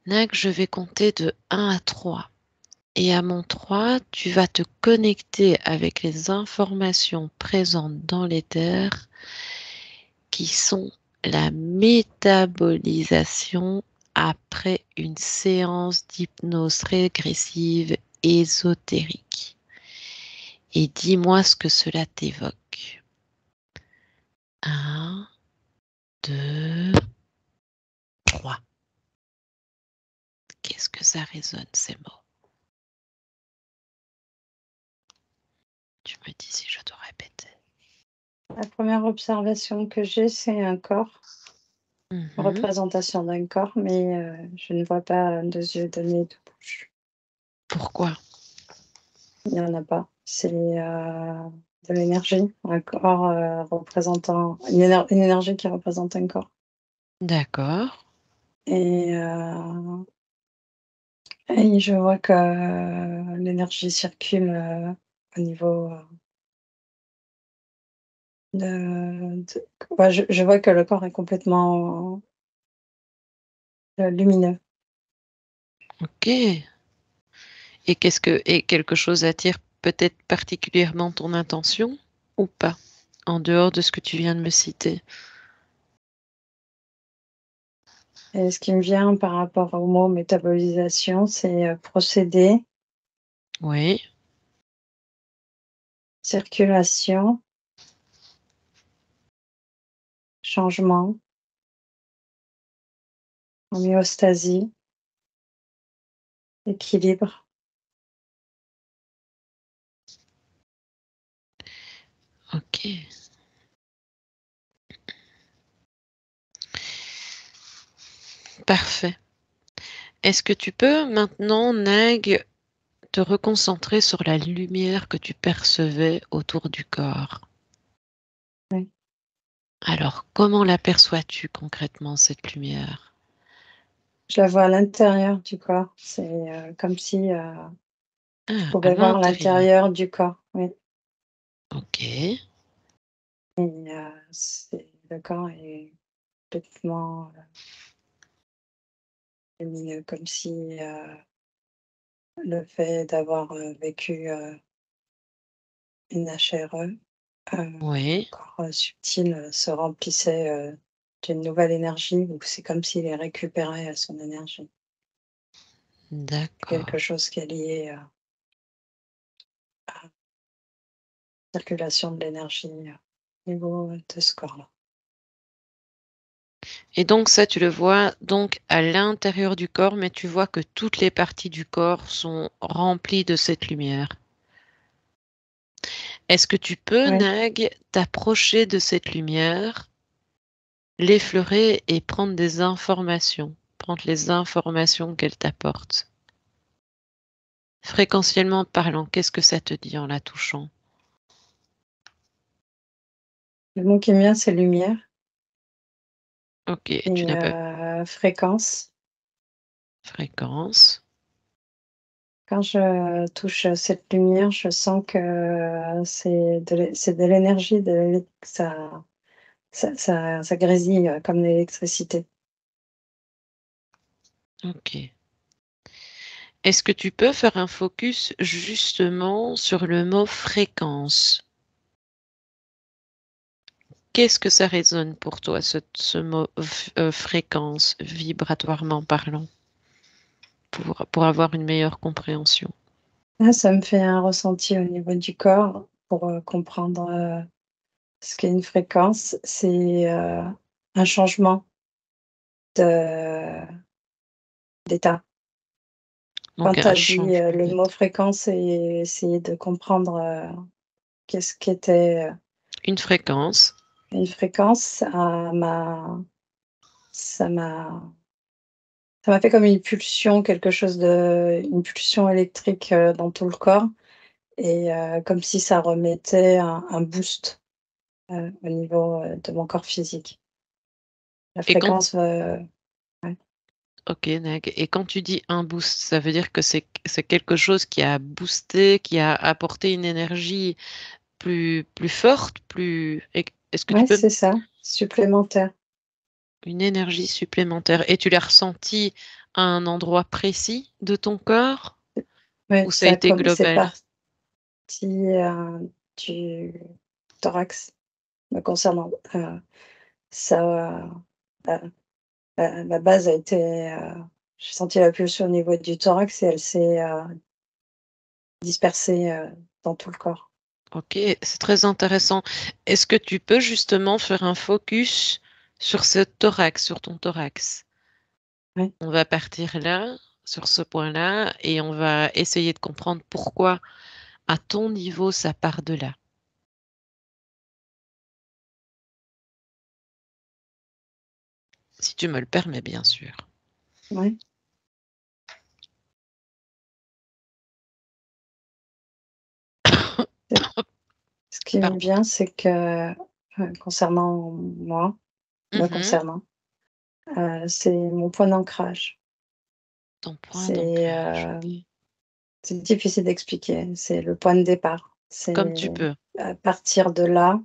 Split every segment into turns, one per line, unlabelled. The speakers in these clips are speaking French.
Nag, je vais compter de 1 à 3. Et à mon 3, tu vas te connecter avec les informations présentes dans l'éther qui sont la métabolisation après une séance d'hypnose régressive ésotérique. Et dis-moi ce que cela t'évoque. 1, 2, 3. Qu'est-ce que ça résonne, ces mots? Tu me dis si je dois répéter.
La première observation que j'ai, c'est un corps, représentation d'un corps, mais je ne vois pas de yeux, de nez, de bouche.
Pourquoi?
Il n'y en a pas. C'est de l'énergie, un corps représentant une énergie qui représente un corps.
D'accord.
Et, et je vois que l'énergie circule au niveau ouais, je vois que le corps est complètement lumineux.
Ok. Et quelque chose attire peut-être particulièrement ton intention ou pas, en dehors de ce que tu viens de me citer?
Et ce qui me vient par rapport au mot métabolisation, c'est procédé,
Oui.
circulation, changement, homéostasie, équilibre.
Ok. Parfait. Est-ce que tu peux maintenant, Nag, te reconcentrer sur la lumière que tu percevais autour du corps?
Oui.
Alors, comment l'aperçois-tu concrètement, cette lumière?
Je la vois à l'intérieur du corps. C'est comme si je
Ah, à
pouvais voir
l'intérieur.
l'intérieur du corps. Oui.
Ok.
Et le corps est complètement lumineux, comme si le fait d'avoir vécu une HRE, le
Oui.
corps subtil se remplissait d'une nouvelle énergie, ou c'est comme s'il est récupéré à son énergie. Quelque
D'accord.
chose qui est lié à la circulation de l'énergie au niveau de ce corps-là.
Et donc ça, tu le vois donc à l'intérieur du corps, mais tu vois que toutes les parties du corps sont remplies de cette lumière. Est-ce que tu peux,
Oui,
Nag, t'approcher de cette lumière, l'effleurer et prendre les informations qu'elle t'apporte? Fréquentiellement parlant, qu'est-ce que ça te dit en la touchant?
le mot qui me vient, c'est lumière
Ok, tu
et
n'as pas
fréquence.
fréquence.
Quand je touche cette lumière, je sens que c'est de l'énergie, ça grésille comme l'électricité.
Ok. Est-ce que tu peux faire un focus justement sur le mot fréquence? Qu'est-ce que ça résonne pour toi, ce mot fréquence, vibratoirement parlant, pour avoir une meilleure compréhension?
Là, ça me fait un ressenti au niveau du corps pour comprendre ce qu'est une fréquence. C'est un changement de d'état. Quand
Donc
tu
un
as dit
changement
le mot
d'état.
fréquence et essayer de comprendre qu'est-ce qu'était
Une fréquence.
une fréquence, ça m'a ça m'a fait comme une pulsion, une pulsion électrique dans tout le corps, et comme si ça remettait un boost au niveau de mon corps physique. La
Et quand,
fréquence, ouais.
ok, Nag. Et quand tu dis un boost, ça veut dire que c'est quelque chose qui a boosté, qui a apporté une énergie plus forte, est-ce que tu
Ouais,
peux
c'est ça, supplémentaire.
une énergie supplémentaire et tu l'as ressenti à un endroit précis de ton corps
Ouais,
ou ça a été
c'est
global?
parti du thorax me concernant. Ça, la la base a été, j'ai senti la pulsion au niveau du thorax et elle s'est, dispersée, dans tout le corps.
OK, c'est très intéressant. Est-ce que tu peux justement faire un focus sur ce thorax, sur ton thorax?
Ouais,
On va partir là, sur ce point-là, et on va essayer de comprendre pourquoi, à ton niveau, ça part de là. Si tu me le permets, bien sûr.
ouais. Et ce qui me
Pardon.
vient, c'est que, concernant moi, me
Mmh.
concernant, c'est mon point d'ancrage.
Ton point
C'est,
d'ancrage, OK.
c'est difficile d'expliquer. C'est le point de départ.
Comme
C'est
tu peux.
à partir de là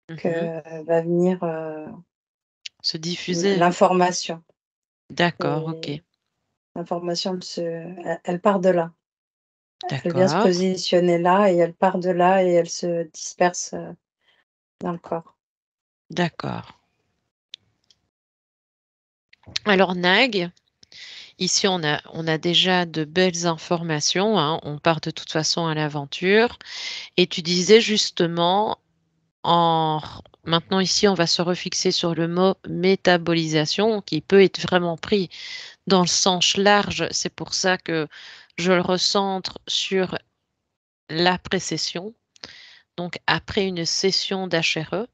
Mmh.
que va venir,
Se diffuser?
l'information
D'accord, OK.
et l'information elle part de là. Elle vient se
D'accord,
positionner là et elle part de là et elle se disperse, dans le corps.
d'accord. Alors Nag, ici on a déjà de belles informations, hein, on part de toute façon à l'aventure et tu disais justement maintenant ici on va se refixer sur le mot métabolisation qui peut être vraiment pris dans le sens large, c'est pour ça que je le recentre sur l'après-session, donc après une session d'HRE.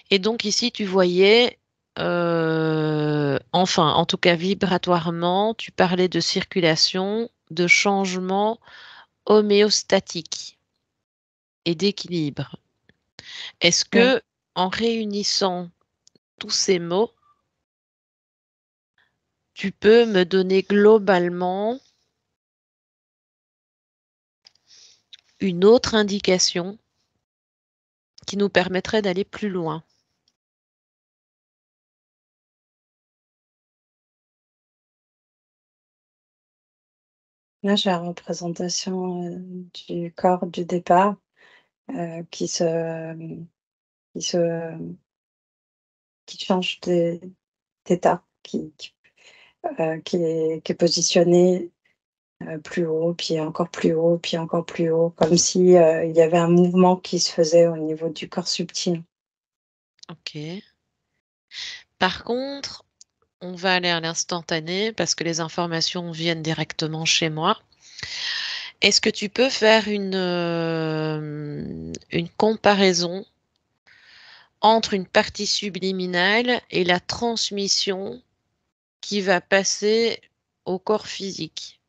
Et donc ici, tu voyais, enfin, en tout cas vibratoirement, tu parlais de circulation, de changement homéostatique et d'équilibre. Est-ce
Ouais.
que, en réunissant tous ces mots, tu peux me donner globalement une autre indication qui nous permettrait d'aller plus loin?
Là, j'ai la représentation, du corps du départ, qui se, qui se, qui change d'état, qui est positionné, plus haut, puis encore plus haut, puis encore plus haut, comme si, il y avait un mouvement qui se faisait au niveau du corps subtil.
Ok. Par contre, on va aller à l'instantané parce que les informations viennent directement chez moi. Est-ce que tu peux faire une comparaison entre une partie subliminale et la transmission qui va passer au corps physique?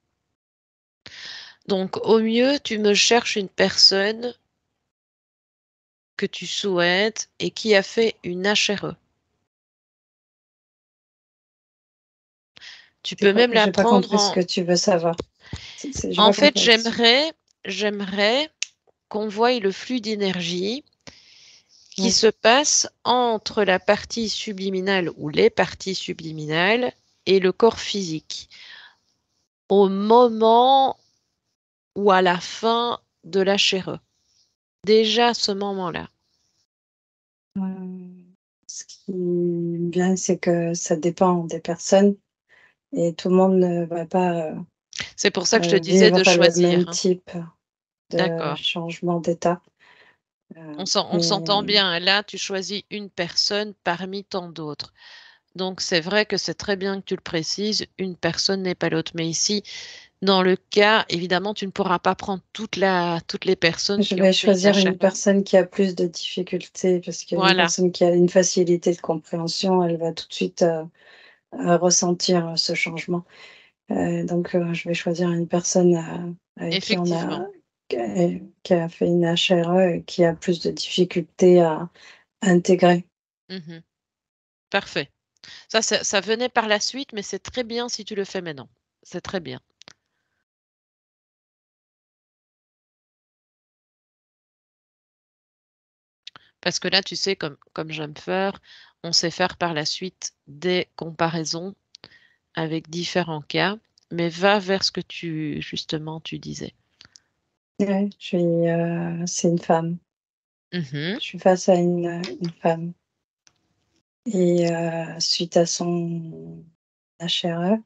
Donc, au mieux, tu me cherches une personne que tu souhaites et qui a fait une HRE. Tu peux même la
J'ai pas
prendre
compris ce
en...
que tu veux savoir. J'ai
En
pas
fait,
compris.
j'aimerais qu'on voie le flux d'énergie qui
Oui,
se passe entre la partie subliminale ou les parties subliminales et le corps physique au moment ou à la fin de la chère. Déjà à ce moment-là.
ce qui me vient, c'est que ça dépend des personnes et tout le monde ne va pas,
C'est pour ça que je te disais de
vivre le
choisir,
même
hein.
type de
D'accord.
changement d'état,
On s'entend
mais
bien. Là, tu choisis une personne parmi tant d'autres. Donc, c'est vrai que c'est très bien que tu le précises. Une personne n'est pas l'autre. Mais ici, dans le cas, évidemment, tu ne pourras pas prendre toutes les personnes
je
qui ont
vais
fait une
choisir une
HRE.
personne qui a plus de difficultés parce qu'une
Voilà.
personne qui a une facilité de compréhension, elle va tout de suite, ressentir ce changement. Donc je vais choisir une personne, avec qui on
Effectivement.
a qui a fait une HRE et qui a plus de difficultés à intégrer.
Mhm. Parfait. Ça venait par la suite, mais c'est très bien si tu le fais maintenant. C'est très bien. Parce que là, tu sais, comme j'aime faire, on sait faire par la suite des comparaisons avec différents cas, mais va vers ce que justement, tu disais.
Ouais, c'est une femme.
Mhm.
Je suis face à une femme et suite à son HRE,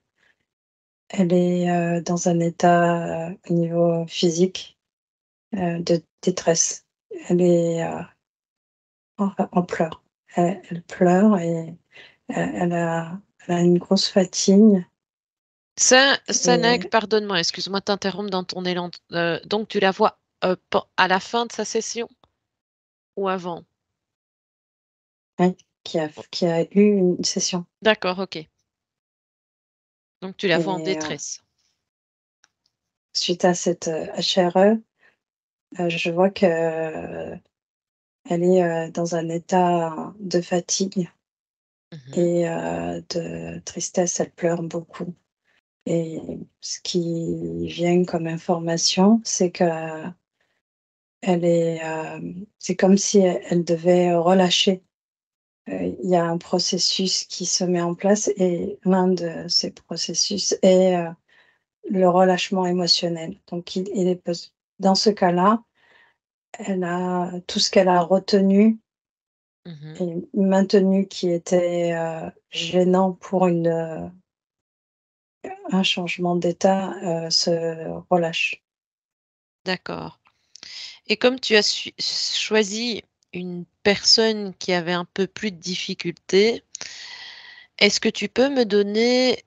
elle est, dans un état, au niveau physique, de détresse. Elle est, en pleurs. Elle pleure et elle a une grosse fatigue et
Pardonne-moi, excuse-moi de t'interrompre dans ton élan. Donc, tu la vois à la fin de sa session ou avant?
ouais, qui a eu une session
D'accord, ok. Donc, tu la vois en
et
détresse.
suite à cette, HRE, je vois qu'elle est, dans un état de fatigue
Mhm.
et de tristesse. Elle pleure beaucoup et ce qui vient comme information, c'est qu'elle est, c'est comme si elle devait relâcher. Il y a un processus qui se met en place et l'un de ces processus est, le relâchement émotionnel. Donc il est dans ce cas-là, elle a tout ce qu'elle a retenu
Mhm.
et maintenu qui était, gênant pour un changement d'état, se relâche.
D'accord. Et comme tu as choisi une personne qui avait un peu plus de difficultés, est-ce que tu peux me donner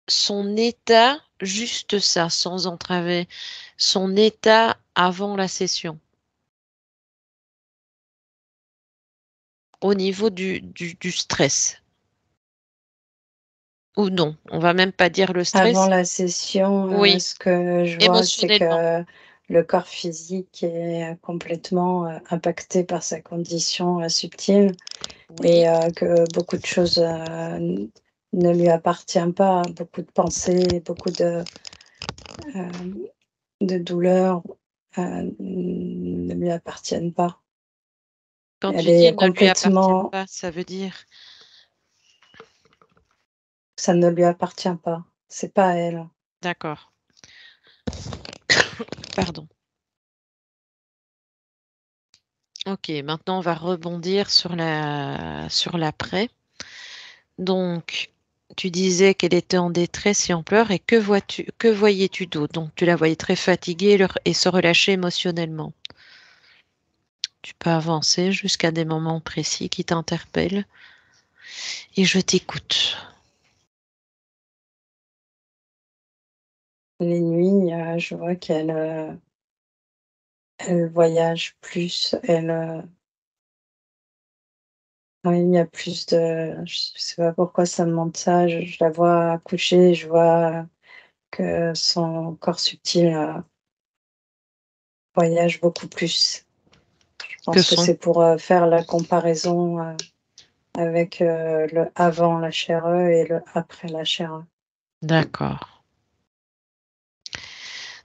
son état, juste ça, sans entraver, son état avant la session, au niveau du stress? Ou non, on va même pas dire le
Avant
stress.
la session,
Oui,
ce que je vois, c'est
émotionnellement.
que le corps physique est complètement, impacté par sa condition, subtile.
Oui.
Et que beaucoup de choses, ne lui appartient pas, beaucoup de pensées, beaucoup hem, de douleurs, ne lui appartiennent pas.
Quand
Elle
tu dis
est
ne lui appartiennent
complètement
pas, ça veut dire,
ça ne lui appartient pas, c'est pas à elle.
d'accord, pardon. Ok, maintenant on va rebondir sur l'après. Donc, tu disais qu'elle était en détresse et en pleurs, et que voyais-tu d'autre? Donc, tu la voyais très fatiguée et se relâcher émotionnellement. Tu peux avancer jusqu'à des moments précis qui t'interpellent et je t'écoute.
Les nuits, je vois qu'elle, elle voyage plus, elle, oui, il y a plus de je sais pas pourquoi ça me montre ça, je la vois coucher, je vois que son corps subtil, voyage beaucoup plus. Je
Que
pense que
sont...
c'est pour, faire la comparaison, avec, le avant la HRE et le après la HRE.
D'accord.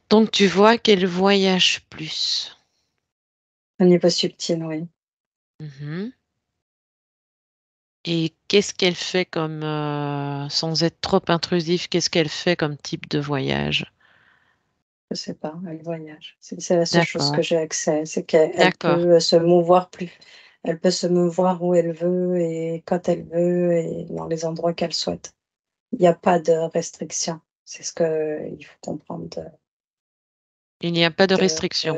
Donc, tu vois qu'elle voyage plus.
Au niveau subtil, oui.
Mhm. Et qu'est-ce qu'elle fait comme, sans être trop intrusif, qu'est-ce qu'elle fait comme type de voyage?
Je sais pas, elle voyage. C'est la seule chose
D'accord,
que j'ai accès, c'est qu'elle
d'accord.
peut, se mouvoir plus. Elle peut se mouvoir où elle veut et quand elle veut et dans les endroits qu'elle souhaite. Il y a pas de restriction. C'est ce qu'il faut comprendre
Il n'y a pas de
de
restriction.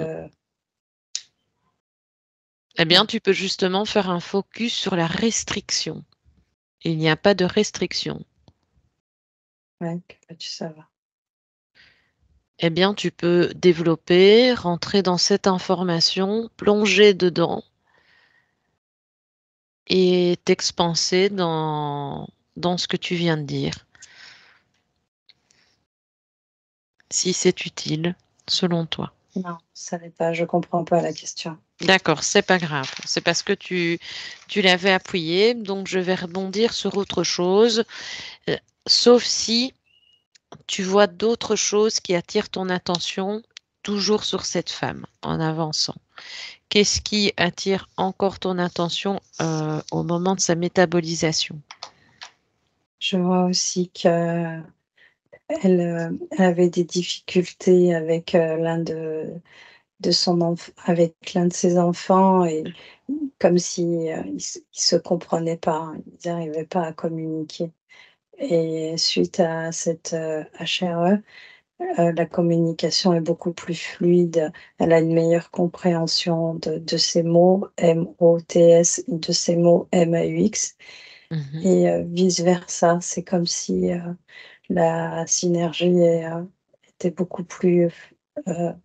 Eh bien,
non,
tu peux justement faire un focus sur la restriction. Il n'y a pas de restriction.
ouais, que veux-tu savoir?
Eh bien, tu peux développer, rentrer dans cette information, plonger dedans et t'expanser dans ce que tu viens de dire, si c'est utile, selon toi.
Non, ça l'est pas, je comprends pas la question.
D'accord, c'est pas grave. C'est parce que tu l'avais appuyé, donc je vais rebondir sur autre chose, euh, sauf si tu vois d'autres choses qui attirent ton attention, toujours sur cette femme, en avançant. Qu'est-ce qui attire encore ton attention au moment de sa métabolisation?
Je vois aussi qu'elle, elle avait des difficultés avec, l'un de son enf avec l'un de ses enfants et comme si, ils se comprenaient pas, hein, ils n'arrivaient pas à communiquer et suite à cette, HRE, la communication est beaucoup plus fluide. Elle a une meilleure compréhension de ses mots MOTS, de ses mots MAUX
Mmh.
et vice versa. C'est comme si, la synergie était beaucoup plus, heu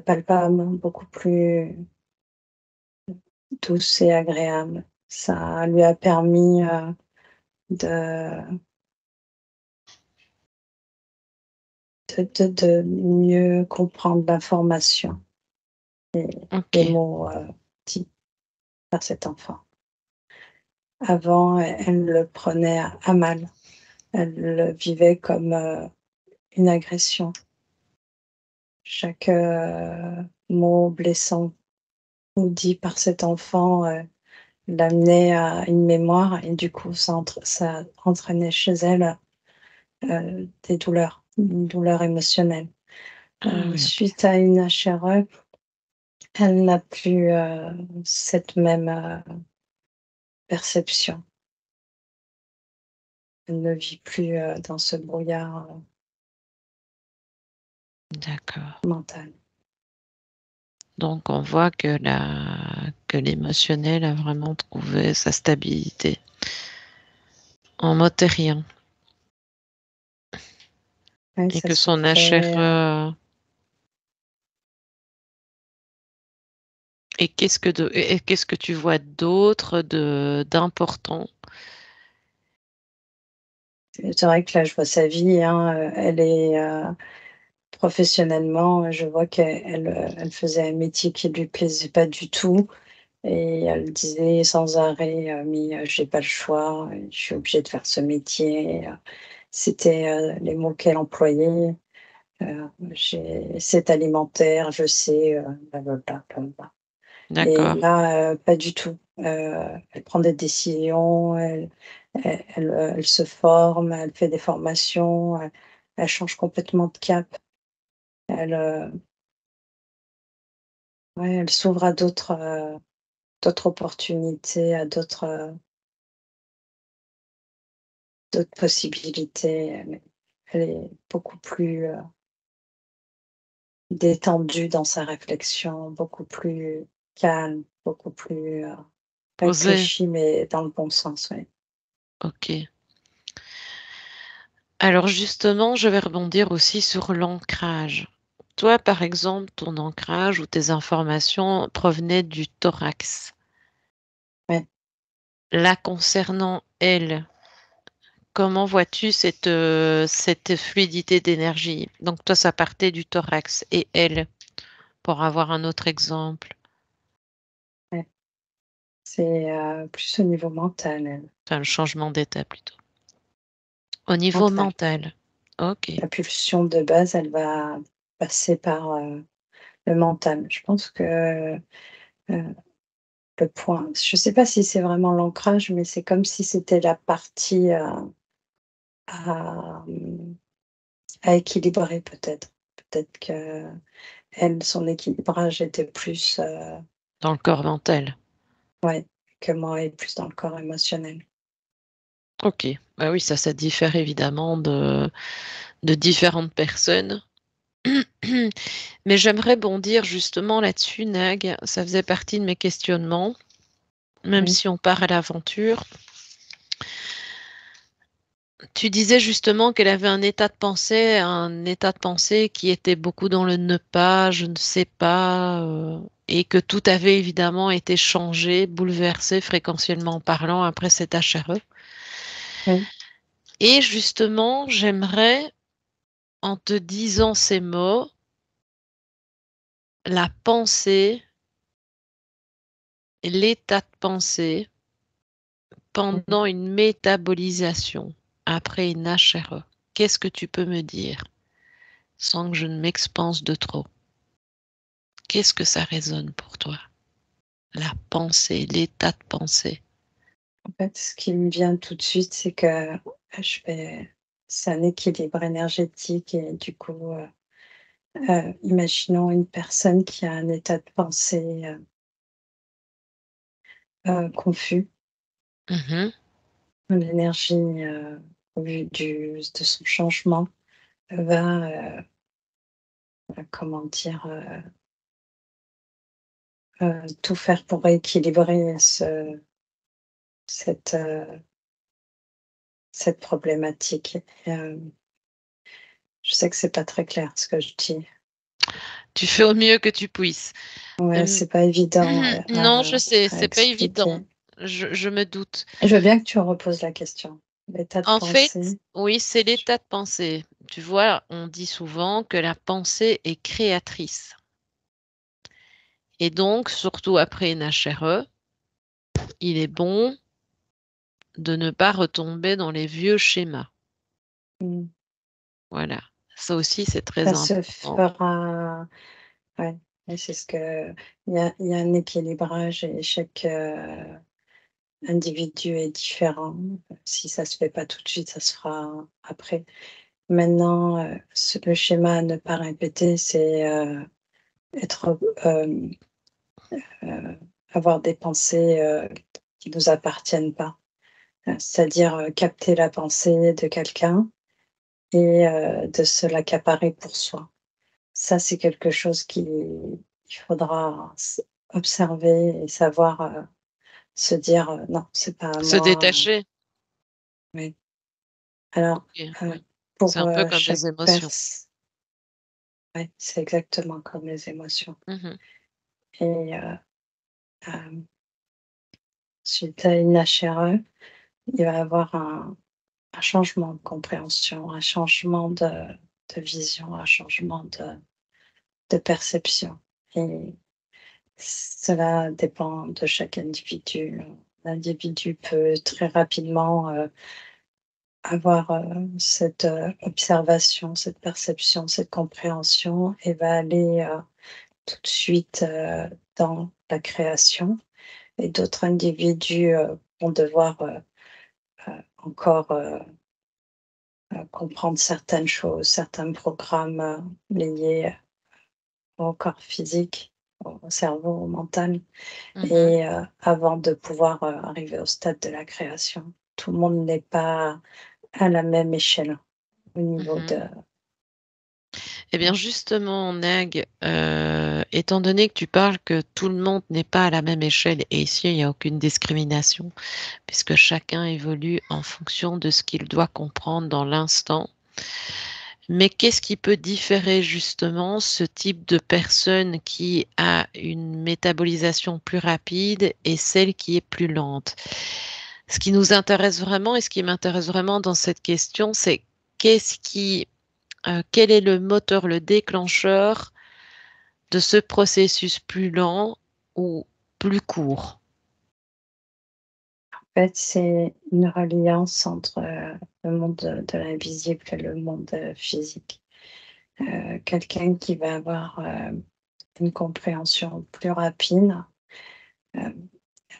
palpable, beaucoup plus douce et agréable. Ça lui a permis, de de mieux comprendre l'information et les
OK.
mots, dits par cet enfant. Avant, elle le prenait à mal. Elle le vivait comme, une agression. Chaque, mot blessant ou dit par cet enfant, l'amenait à une mémoire et du coup ça entraînait chez elle, des douleurs, une douleur émotionnelle.
Ah oui, OK.
Suite à une HRE, elle n'a plus, cette même, perception. Elle ne vit plus, dans ce brouillard,
D'accord.
mental.
Donc on voit que l'émotionnel a vraiment trouvé sa stabilité en mode terrien
Oui,
et
ça
que
se
son
fait,
HRE et qu'est-ce que tu vois d'autre d'important?
c'est vrai que là, je vois sa vie, hein, elle est, professionnellement, je vois qu'elle, elle faisait un métier qui lui plaisait pas du tout. Et elle disait sans arrêt, «Mais, j'ai pas le choix, je suis obligée de faire ce métier», c'était, les mots qu'elle employait, «C'est alimentaire, je sais», blablabla, blablabla. Et
D'accord,
là, pas du tout. Elle prend des décisions, elle se forme, elle fait des formations, elle change complètement de cap. Elle, ouais, elle s'ouvre à d'autres opportunités, à d'autres possibilités. Elle est beaucoup plus, détendue dans sa réflexion, beaucoup plus calme, beaucoup plus,
posé,
réfléchie, mais dans le bon sens, oui.
OK. Alors justement, je vais rebondir aussi sur l'ancrage. Toi, par exemple, ton ancrage ou tes informations provenaient du thorax.
Ouais.
Là, concernant elle, comment vois-tu cette fluidité d'énergie? Donc toi, ça partait du thorax et elle, pour avoir un autre exemple,
Ouais. C'est, plus au niveau mental, elle.
enfin le changement d'état plutôt. Au niveau
Mental.
mental, OK.
La pulsion de base, elle va passer par, le mental. Je pense que, le point je sais pas si c'est vraiment l'ancrage, mais c'est comme si c'était la partie, à, à équilibrer peut-être. Peut-être qu'elle, son équilibrage était plus,
Dans le corps mental.
ouais, que moi et plus dans le corps émotionnel.
OK. Bah oui, ça diffère évidemment de différentes personnes. Mais j'aimerais bondir justement là-dessus, Nag. Ça faisait partie de mes questionnements, même
Oui,
si on part à l'aventure. Tu disais justement qu'elle avait un état de pensée qui était beaucoup dans le ne pas, je ne sais pas, et que tout avait évidemment été changé, bouleversé fréquentiellement parlant après cet HRE.
oui,
Et justement, j'aimerais, en te disant ces mots, la pensée, l'état de pensée
mmh.
pendant une métabolisation après une HRE. Qu'est-ce que tu peux me dire sans que je ne m'expanse de trop? Qu'est-ce que ça résonne pour toi? La pensée, l'état de pensée.
En fait, ce qui me vient tout de suite, c'est que c'est un équilibre énergétique et du coup, imaginons une personne qui a un état de pensée, confus.
Mmh.
L'énergie, au vu de son changement va, comment dire? Tout faire pour rééquilibrer cette, cette problématique. Je sais que c'est pas très clair ce que je dis.
Tu fais au mieux que tu puisses.
Ouais,
Hem,
c'est pas évident,
non, je sais,
à
c'est pas évident.
expliquer.
Je me doute.
Je veux bien que tu reposes la question. L'état de
En fait,
pensée,
oui, c'est l'état de pensée. Tu vois, on dit souvent que la pensée est créatrice et donc surtout après une HRE, il est bon de ne pas retomber dans les vieux schémas.
mmh,
Voilà, ça aussi c'est très
ça se
important.
fera, ouais, et c'est ce que il y a un équilibrage et chaque, individu est différent. Si ça se fait pas tout de suite, ça se fera après. Maintenant, le schéma à ne pas répéter, c'est, être, avoir des pensées, qui nous appartiennent pas. C'est-à-dire, capter la pensée de quelqu'un et de se l'accaparer pour soi. Ça, c'est quelque chose qu'il faudra observer et savoir, se dire, «Non, c'est pas à
Se
moi»,
détacher,
oui. Alors,
OK,
heu,
oui. C'est
pour,
un peu comme
chaque
les émotions.
personne, ouais, c'est exactement comme les émotions
Mmh.
et suite à une HRE, il va y avoir un changement de compréhension, un changement de vision, un changement de perception et cela dépend de chaque individu. L'individu peut très rapidement, avoir, cette, observation, cette perception, cette compréhension et va aller, tout de suite, dans la création et d'autres individus, vont devoir, encore, comprendre certaines choses, certains programmes, liés au corps physique, au cerveau, au mental
Mmh.
et avant de pouvoir, arriver au stade de la création. Tout le monde n'est pas à la même échelle au niveau
Mmh.
de,
Eh bien, justement, Nag, étant donné que tu parles que tout le monde n'est pas à la même échelle et ici, il n'y a aucune discrimination puisque chacun évolue en fonction de ce qu'il doit comprendre dans l'instant. Mais qu'est-ce qui peut différer justement ce type de personne qui a une métabolisation plus rapide et celle qui est plus lente? Ce qui nous intéresse vraiment et ce qui m'intéresse vraiment dans cette question, c'est qu'est-ce qui, quel est le moteur, le déclencheur de ce processus plus lent ou plus court?
en fait, c'est une reliance entre, le monde de l'invisible et le monde, physique. Quelqu'un qui va avoir, une compréhension plus rapide, heu,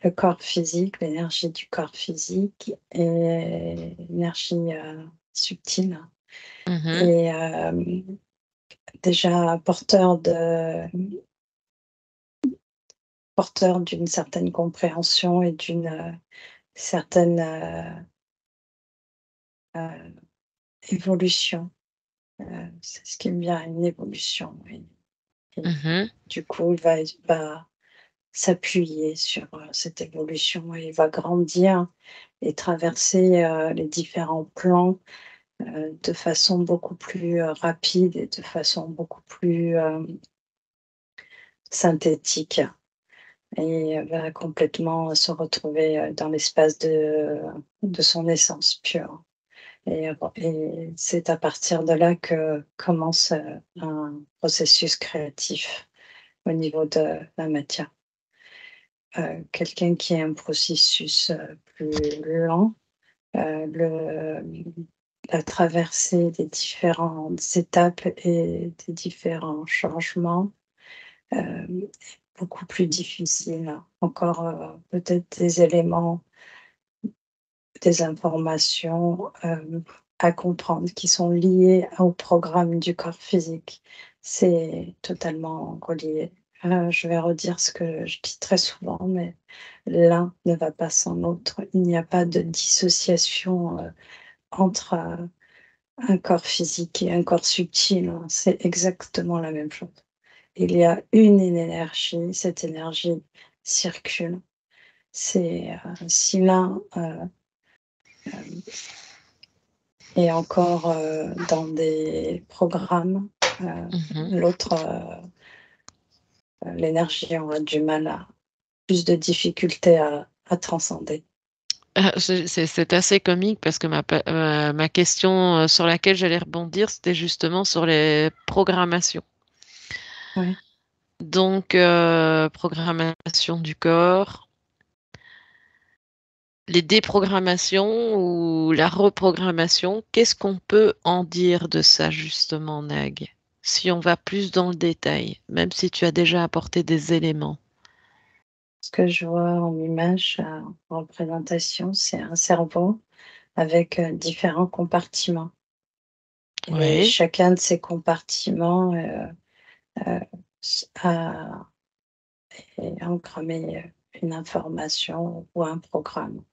le corps physique, l'énergie du corps physique et l'énergie, subtile
Mmh.
et déjà porteur d'une certaine compréhension et d'une, certaine, évolution. C'est ce qui me vient, une évolution, oui et
Mmh.
du coup, il va s'appuyer sur, cette évolution et il va grandir et traverser, les différents plans, de façon beaucoup plus, rapide et de façon beaucoup plus, synthétique et va complètement se retrouver, dans l'espace de son essence pure et c'est à partir de là que commence, un processus créatif au niveau de la matière. Quelqu'un qui a un processus, plus lent, le la traversée des différentes étapes et des différents changements, est beaucoup plus difficile. Encore, peut-être des éléments des informations à comprendre qui sont liées au programme du corps physique. C'est totalement relié. Je vais redire ce que je dis très souvent, mais l'un ne va pas sans l'autre. Il n'y a pas de dissociation entre un corps physique et un corps subtil. C'est exactement la même chose. Il y a une énergie, cette énergie circule. C'est si l'un est encore dans des programmes, l'autre, l'énergie aura du mal à plus de difficultés à transcender.
C'est assez comique parce que ma question sur laquelle j'allais rebondir, c'était justement sur les programmations.
Oui.
Donc, programmation du corps, les déprogrammations ou la reprogrammation, qu'est-ce qu'on peut en dire de ça justement, Nag? Si on va plus dans le détail, même si tu as déjà apporté des éléments.
Ce que je vois en image, en représentation, c'est un cerveau avec différents compartiments. Et
Oui.
chacun de ces compartiments a est engrammé une information ou un programme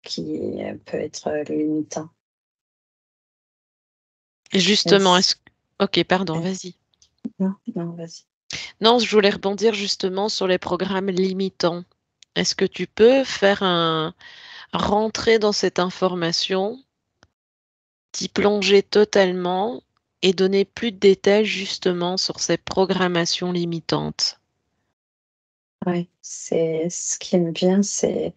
qui peut être limitant.
Et
Et
justement, Ok, pardon,
et
vas-y.
non, non, vas-y.
Non, je voulais rebondir justement sur les programmes limitants. Est-ce que tu peux rentrer dans cette information, t'y plonger totalement et donner plus de détails justement sur ces programmations limitantes?
Ouais, c'est ce qui me vient, c'est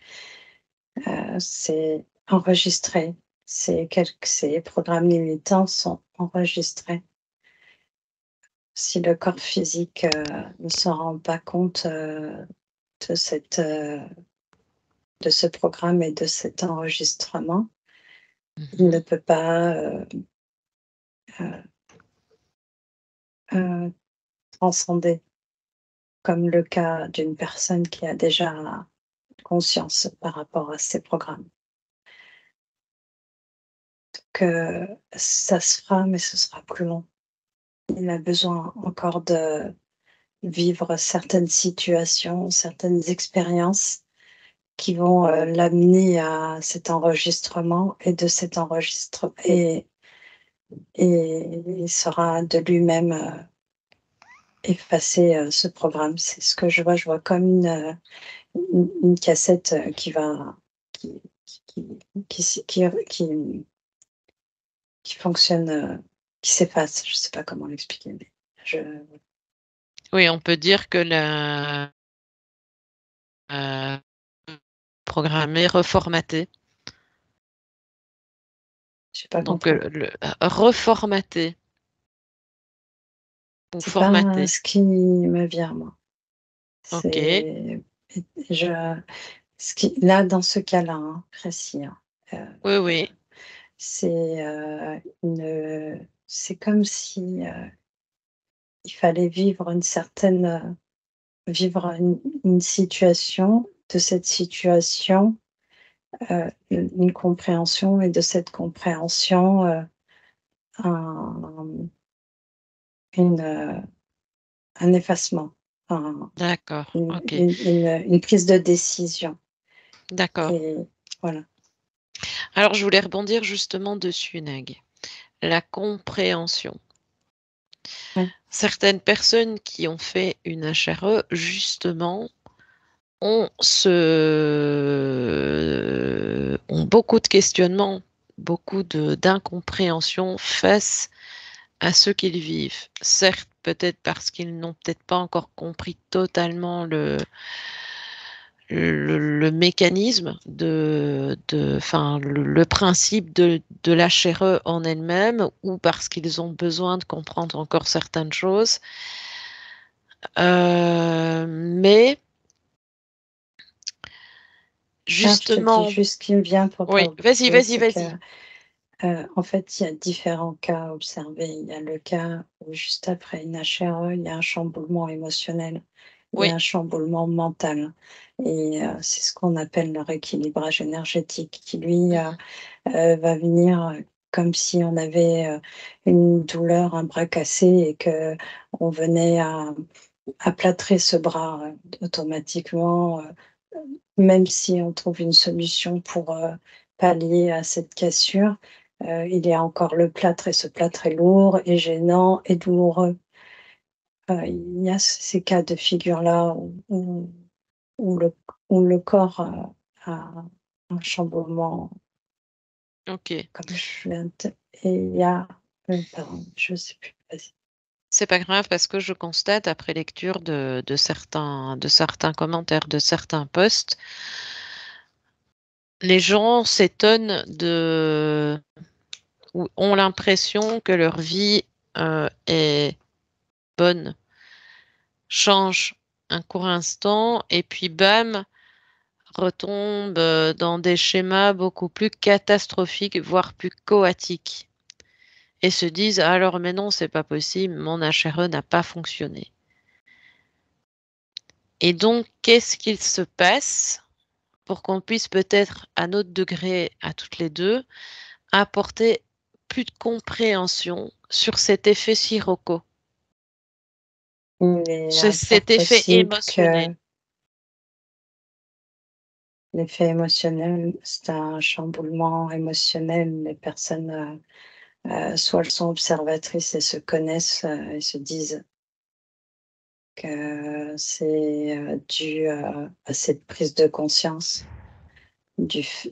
enregistrer. Ces programmes limitants sont enregistrés. Si le corps physique, ne se rend pas compte, de cette, de ce programme et de cet enregistrement, il ne
Mhm.
peut pas, heu transcender, comme le cas d'une personne qui a déjà conscience par rapport à ces programmes. Que ça se fera, mais ce sera plus long. Il a besoin encore de vivre certaines situations, certaines expériences qui vont, l'amener à cet enregistrement et de cet enregistrement et il sera de lui-même, effacer, ce programme. C'est ce que je vois comme une cassette, qui va qui qui s qui fonctionne, qui s'efface. Je sais pas comment l'expliquer, mais je
Oui, on peut dire que la euh, programmé, reformaté.
j'ai pas
Donc,
compris.
reformaté ou
C'est pas
formaté.
ce qui me vient, moi.
OK.
C'est je ce qui là, dans ce cas-là, hein, précis, hein,
Oui, oui.
c'est, c'est comme si, il fallait vivre une situation, de cette situation, une compréhension et de cette compréhension, un une, un effacement, un
D'accord. OK.
une prise de décision
D'accord.
et voilà.
Alors, je voulais rebondir justement dessus, Nag. La compréhension.
Ouais,
Certaines personnes qui ont fait une HRE, justement, ont beaucoup de questionnements, beaucoup d'incompréhension face à ce qu'ils vivent. Certes, peut-être parce qu'ils n'ont peut-être pas encore compris totalement le mécanisme enfin, le principe de l'HRE en elle-même, ou parce qu'ils ont besoin de comprendre encore certaines choses. Mais
je te dis
justement,
juste ce qui me vient pour pas
oui, vas-y,
oublier,
vas-y,
c'est que,
vas-y.
en fait, il y a différents cas observés. Il y a le cas où juste après une HRE, il y a un chamboulement émotionnel il y a
Oui.
un chamboulement mental et c'est ce qu'on appelle le rééquilibrage énergétique qui lui,
Mmh.
va venir, comme si on avait, une douleur, un bras cassé et qu'on venait à plâtrer ce bras, automatiquement, même si on trouve une solution pour, pallier à cette cassure, il y a encore le plâtre et ce plâtre est lourd et gênant et douloureux. Il y a ces cas de figure-là où le où le corps, a un chamboulement
OK.
comme je viens de et il y a, pardon, je sais plus, vas-y.
C'est pas grave parce que je constate après lecture de certains commentaires, de certains posts, les gens s'étonnent de ou ont l'impression que leur vie, est bonne, change un court instant et puis bam, retombe, dans des schémas beaucoup plus catastrophiques, voire plus chaotiques et se disent: «Ah alors mais non, c'est pas possible, mon HRE n'a pas fonctionné» et donc qu'est-ce qu'il se passe pour qu'on puisse peut-être, à notre degré, à toutes les 2, apporter plus de compréhension sur cet effet sirocco,
Il est
ce
fort
cet effet
possible
émotionnel.
que l'effet émotionnel, c'est un chamboulement émotionnel. Les personnes, soit elles sont observatrices et se connaissent, et se disent que c'est, dû, à cette prise de conscience du f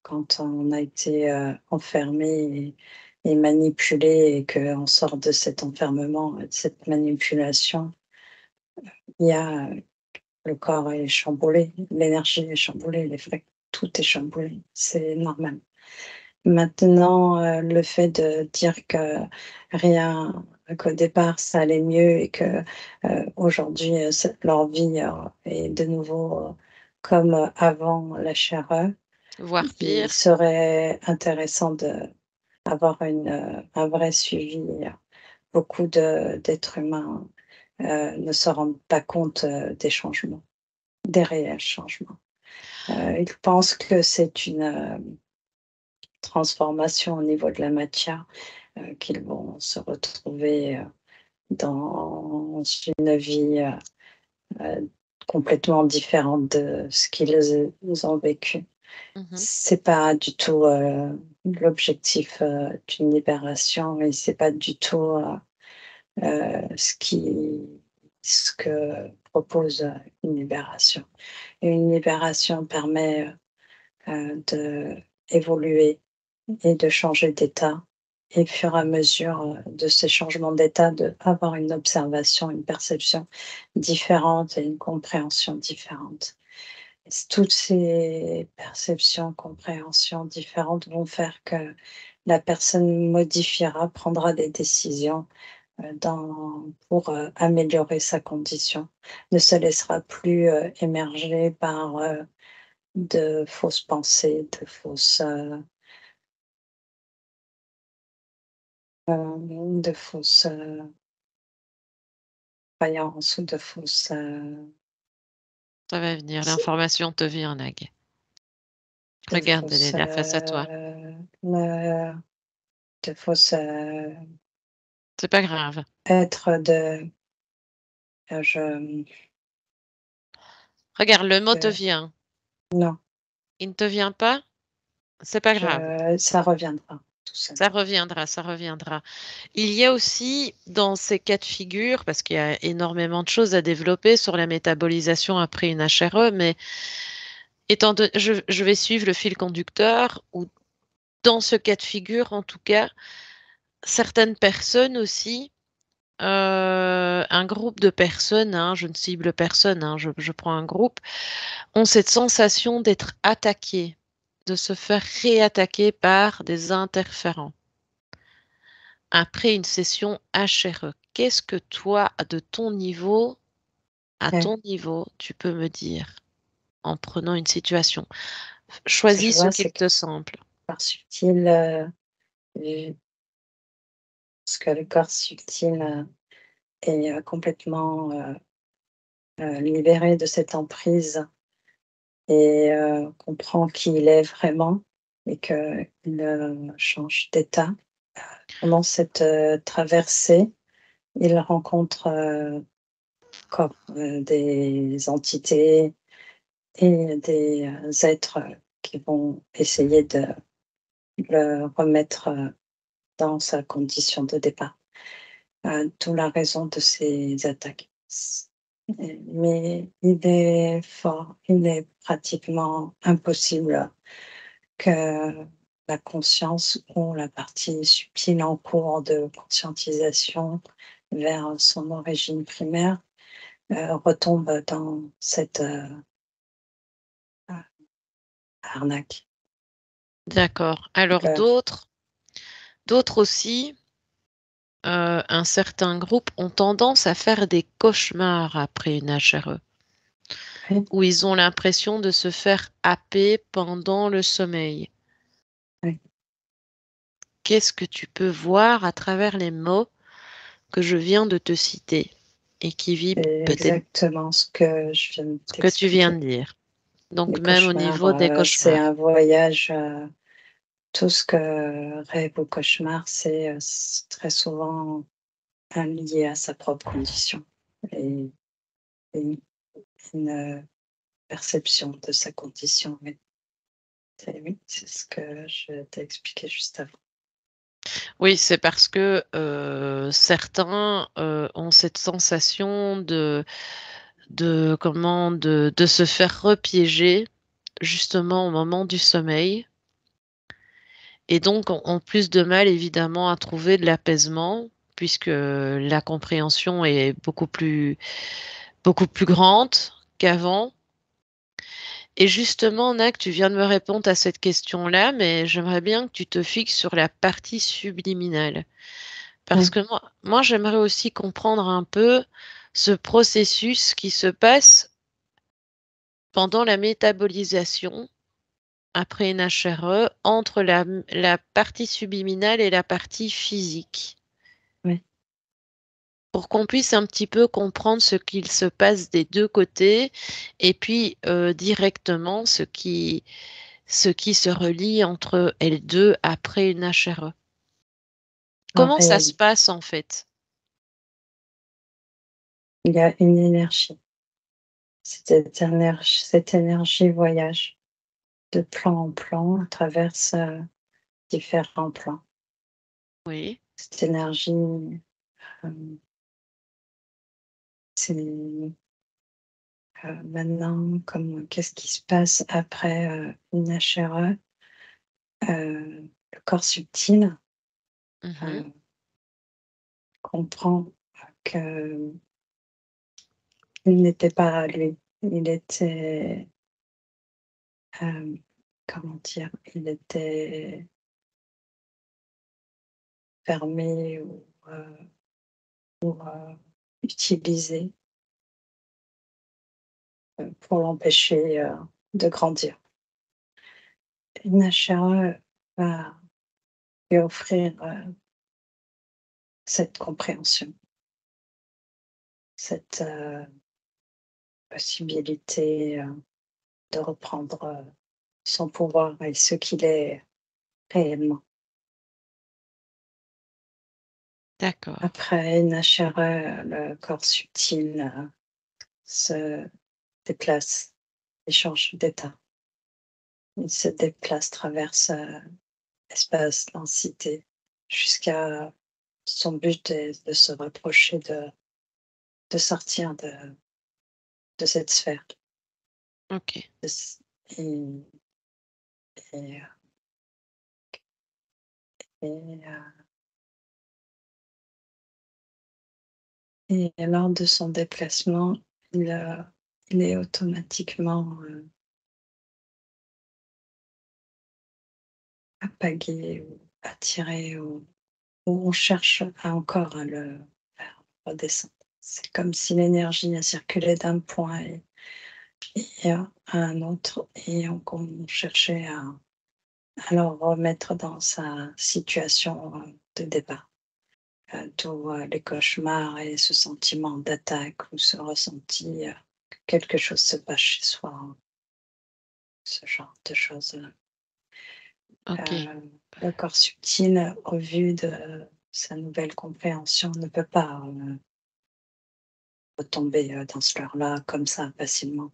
quand on a été, enfermé et manipulé et qu'on sort de cet enfermement, de cette manipulation, il y a, le corps est chamboulé, l'énergie est chamboulée, tout est chamboulé, c'est normal. Maintenant, le fait de dire que rien qu'au départ ça allait mieux et que, aujourd'hui, leur vie, est de nouveau, comme, avant la chère,
Voire
il
pire.
serait intéressant d'avoir un vrai suivi. Beaucoup d'êtres humains, ne se rendent pas compte, des changements, des réels changements. Ils pensent que c'est une, transformation au niveau de la matière, qu'ils vont se retrouver, dans une vie, complètement différente de ce qu'ils ont vécu.
Mmh.
C'est pas du tout, l'objectif, d'une libération et c'est pas du tout, ce que propose, une libération. Et une libération permet, d'évoluer et de changer d'état et au fur et à mesure, de ces changements d'état, d'avoir une observation, une perception différente et une compréhension différente. Toutes ces perceptions, compréhensions différentes vont faire que la personne modifiera, prendra des décisions, pour, améliorer sa condition, ne se laissera plus, émerger par, de fausses pensées, de fausses, croyances ou de fausses,
Ça va venir,
s
l'information te vient, Nag.
de
Regarde, elle est
fausses,
là face à toi.
heu, de fausses,
C'est pas grave.
êtres de, je
Regarde, le mot te
de
vient.
non,
Il ne te vient pas? C'est pas grave.
ça reviendra tout seul.
Ça reviendra, ça reviendra. Il y a aussi dans ces cas de figure, parce qu'il y a énormément de choses à développer sur la métabolisation après une HRE, mais étant don je vais suivre le fil conducteur où dans ce cas de figure, en tout cas, certaines personnes aussi, un groupe de personnes, hein, je ne cible personne, hein, je prends un groupe, ont cette sensation d'être attaqués, de se faire réattaquer par des interférents. Après une session HRE, qu'est-ce que toi, de ton niveau, à
Ouais,
ton niveau, tu peux me dire en prenant une situation?
ce que je
Choisis ce
vois,
qu'il
c'est que
te semble.
par subtil, vu ce que le corps subtil, est, complètement, libéré de cette emprise et comprend qui il est vraiment et qu'il change d'état. Pendant cette traversée, il rencontre encore des entités et des êtres qui vont essayer de le remettre dans sa condition de départ. D'où la raison de ces attaques. Mais il est fort, il est pratiquement impossible que la conscience ou la partie subtile en cours de conscientisation vers son origine primaire retombe dans cette arnaque.
D'accord. Alors
Le-
d'autres aussi, un certain groupe ont tendance à faire des cauchemars après une HRE,
oui,
où ils ont l'impression de se faire happer pendant le sommeil.
oui,
Qu'est-ce que tu peux voir à travers les mots que je viens de te citer et qui vibrent
c'est
peut-être
exactement ce que je viens de
ce que tu viens de
t'expliquer.
dire. Donc
Les
même au
cauchemars,
niveau des
c'est
cauchemars.
un voyage. Tout ce que rêve ou cauchemar, c'est très souvent lié à sa propre condition et et une perception de sa condition, oui, c'est ce que je t'ai expliqué juste avant.
Oui, c'est parce que certains ont cette sensation de se faire repiéger justement au moment du sommeil et donc ont plus de mal évidemment à trouver de l'apaisement puisque la compréhension est beaucoup plus grande qu'avant. Et justement, Nac, tu viens de me répondre à cette question-là, mais j'aimerais bien que tu te fixes sur la partie subliminale. Parce
Oui,
que moi j'aimerais aussi comprendre un peu ce processus qui se passe pendant la métabolisation après une HRE entre la partie subliminale et la partie physique.
oui.
Pour qu'on puisse un petit peu comprendre ce qu'il se passe des deux côtés et puis directement ce qui se relie entre elles deux après une HRE.
En
Comment ça se
réalité,
passe en fait?
il y a une énergie. Cette énergie voyage de plan en plan, traverse différents plans.
Oui.
Cette énergie, hem, c'est maintenant, comme qu'est-ce qui se passe après une HRE? Le corps subtil
Mhm.
euh, comprend qu'il n'était pas lui. Il était, comment dire, il était fermé ou utilisé pour l'empêcher de grandir. Une HRE va lui offrir cette compréhension, cette possibilité de reprendre son pouvoir et ce qu'il est réellement.
D'accord.
Après une HRE, le corps subtil se déplace et change d'état. Il se déplace, traverse espace, densité, jusqu'à son but est de se rapprocher de sortir de cette sphère.
Ok.
De s- Et, et, et, et lors de son déplacement, il, euh, il est automatiquement apagué ou attiré ou on cherche encore à le faire redescendre. C'est comme si l'énergie a circulé d'un point à un autre et on cherchait à le remettre dans sa situation de départ. D'où les cauchemars et ce sentiment d'attaque ou ce ressenti quelque chose se passe chez soi, hein, ce genre de choses.
OK.
Le corps subtil, au vu de sa nouvelle compréhension, ne peut pas, retomber, dans ce leurre-là comme ça facilement.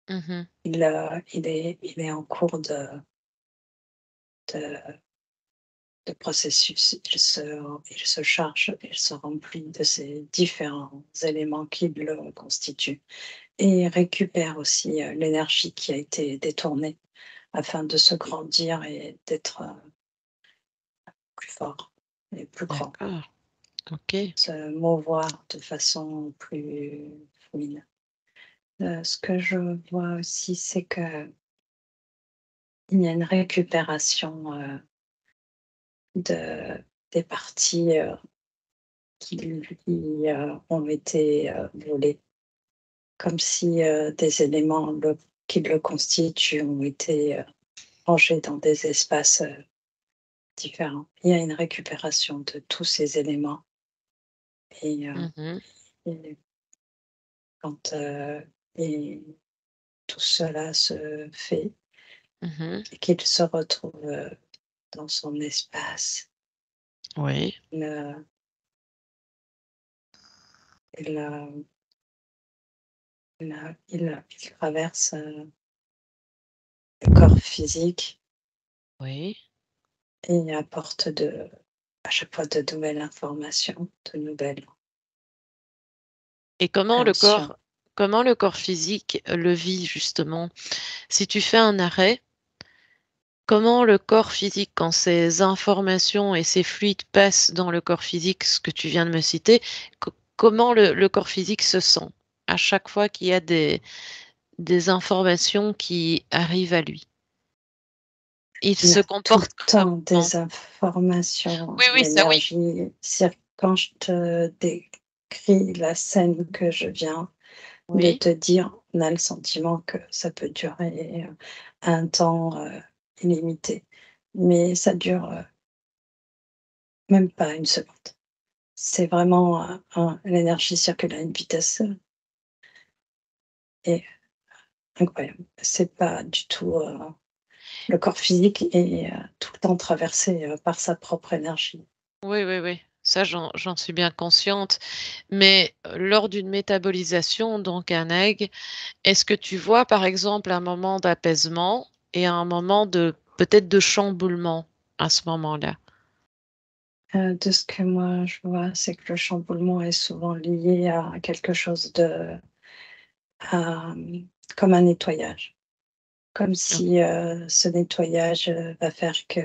Mmh.
Il est en cours de de processus. Il se charge, il se remplit de ces différents éléments qui le constituent et récupère aussi, l'énergie qui a été détournée afin de se grandir et d'être, plus fort et plus grand,
D'accord. OK.
se mouvoir de façon plus fluide. Ce que je vois aussi, c'est qu'il y a une récupération, de des parties, qui lui, ont été, volées. Comme si, des éléments qui le constituent ont été, rangés dans des espaces, différents. Il y a une récupération de tous ces éléments et
Mmh.
et quand, et tout cela se fait
Mmh.
et qu'il se retrouve, dans son espace,
Oui.
le il, il traverse, le corps physique
Oui.
et apporte à chaque fois de nouvelles informations, de nouvelles
Et
compréhensions.
comment le corps physique le vit justement? Si tu fais un arrêt, comment le corps physique, quand ces informations et ces fluides passent dans le corps physique, ce que tu viens de me citer, comment le corps physique se sent à chaque fois qu'il y a des informations qui arrivent à lui? Il
Il y
se
a tout le
comporte
temps
comment?
des informations,
Oui, oui, ça oui.
l'énergie. Quand je te décris la scène que je viens de
Oui,
te dire, on a le sentiment que ça peut durer, un temps, illimité. Mais ça dure, même pas une seconde. C'est vraiment, l'énergie circule à une vitesse, et incroyable. C'est pas du tout, le corps physique est, tout le temps traversé, par sa propre énergie.
oui, oui, oui. Ça, j'en suis bien consciente. Mais lors d'une métabolisation, donc un egg, est-ce que tu vois, par exemple, un moment d'apaisement et un moment de peut-être de chamboulement à ce moment-là?
De ce que moi je vois, c'est que le chamboulement est souvent lié à quelque chose comme un nettoyage. Comme
O
si, ce nettoyage, va faire que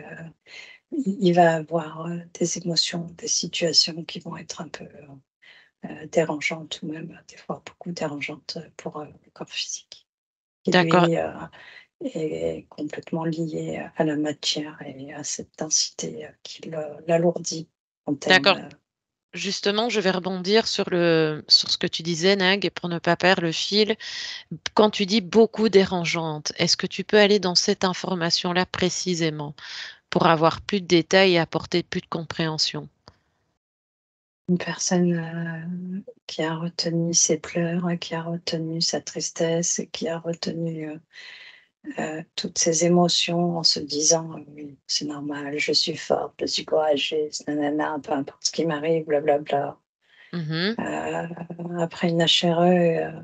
il va avoir, des émotions, des situations qui vont être un peu, dérangeantes ou même des fois beaucoup dérangeantes, pour, le corps physique. Qui
d'accord,
lui, est complètement lié à la matière et à cette densité, qui l'alourdit en termes,
d'accord. Justement, je vais rebondir sur ce que tu disais, Nag, et pour ne pas perdre le fil. Quand tu dis beaucoup dérangeante, est-ce que tu peux aller dans cette information-là précisément pour avoir plus de détails et apporter plus de compréhension?
une personne, qui a retenu ses pleurs, qui a retenu sa tristesse, qui a retenu, toutes ses émotions en se disant: «Oui, c'est normal, je suis forte, je suis courageuse, nanana, peu importe ce qui m'arrive, blablabla».
Mmh.
Après une HRE,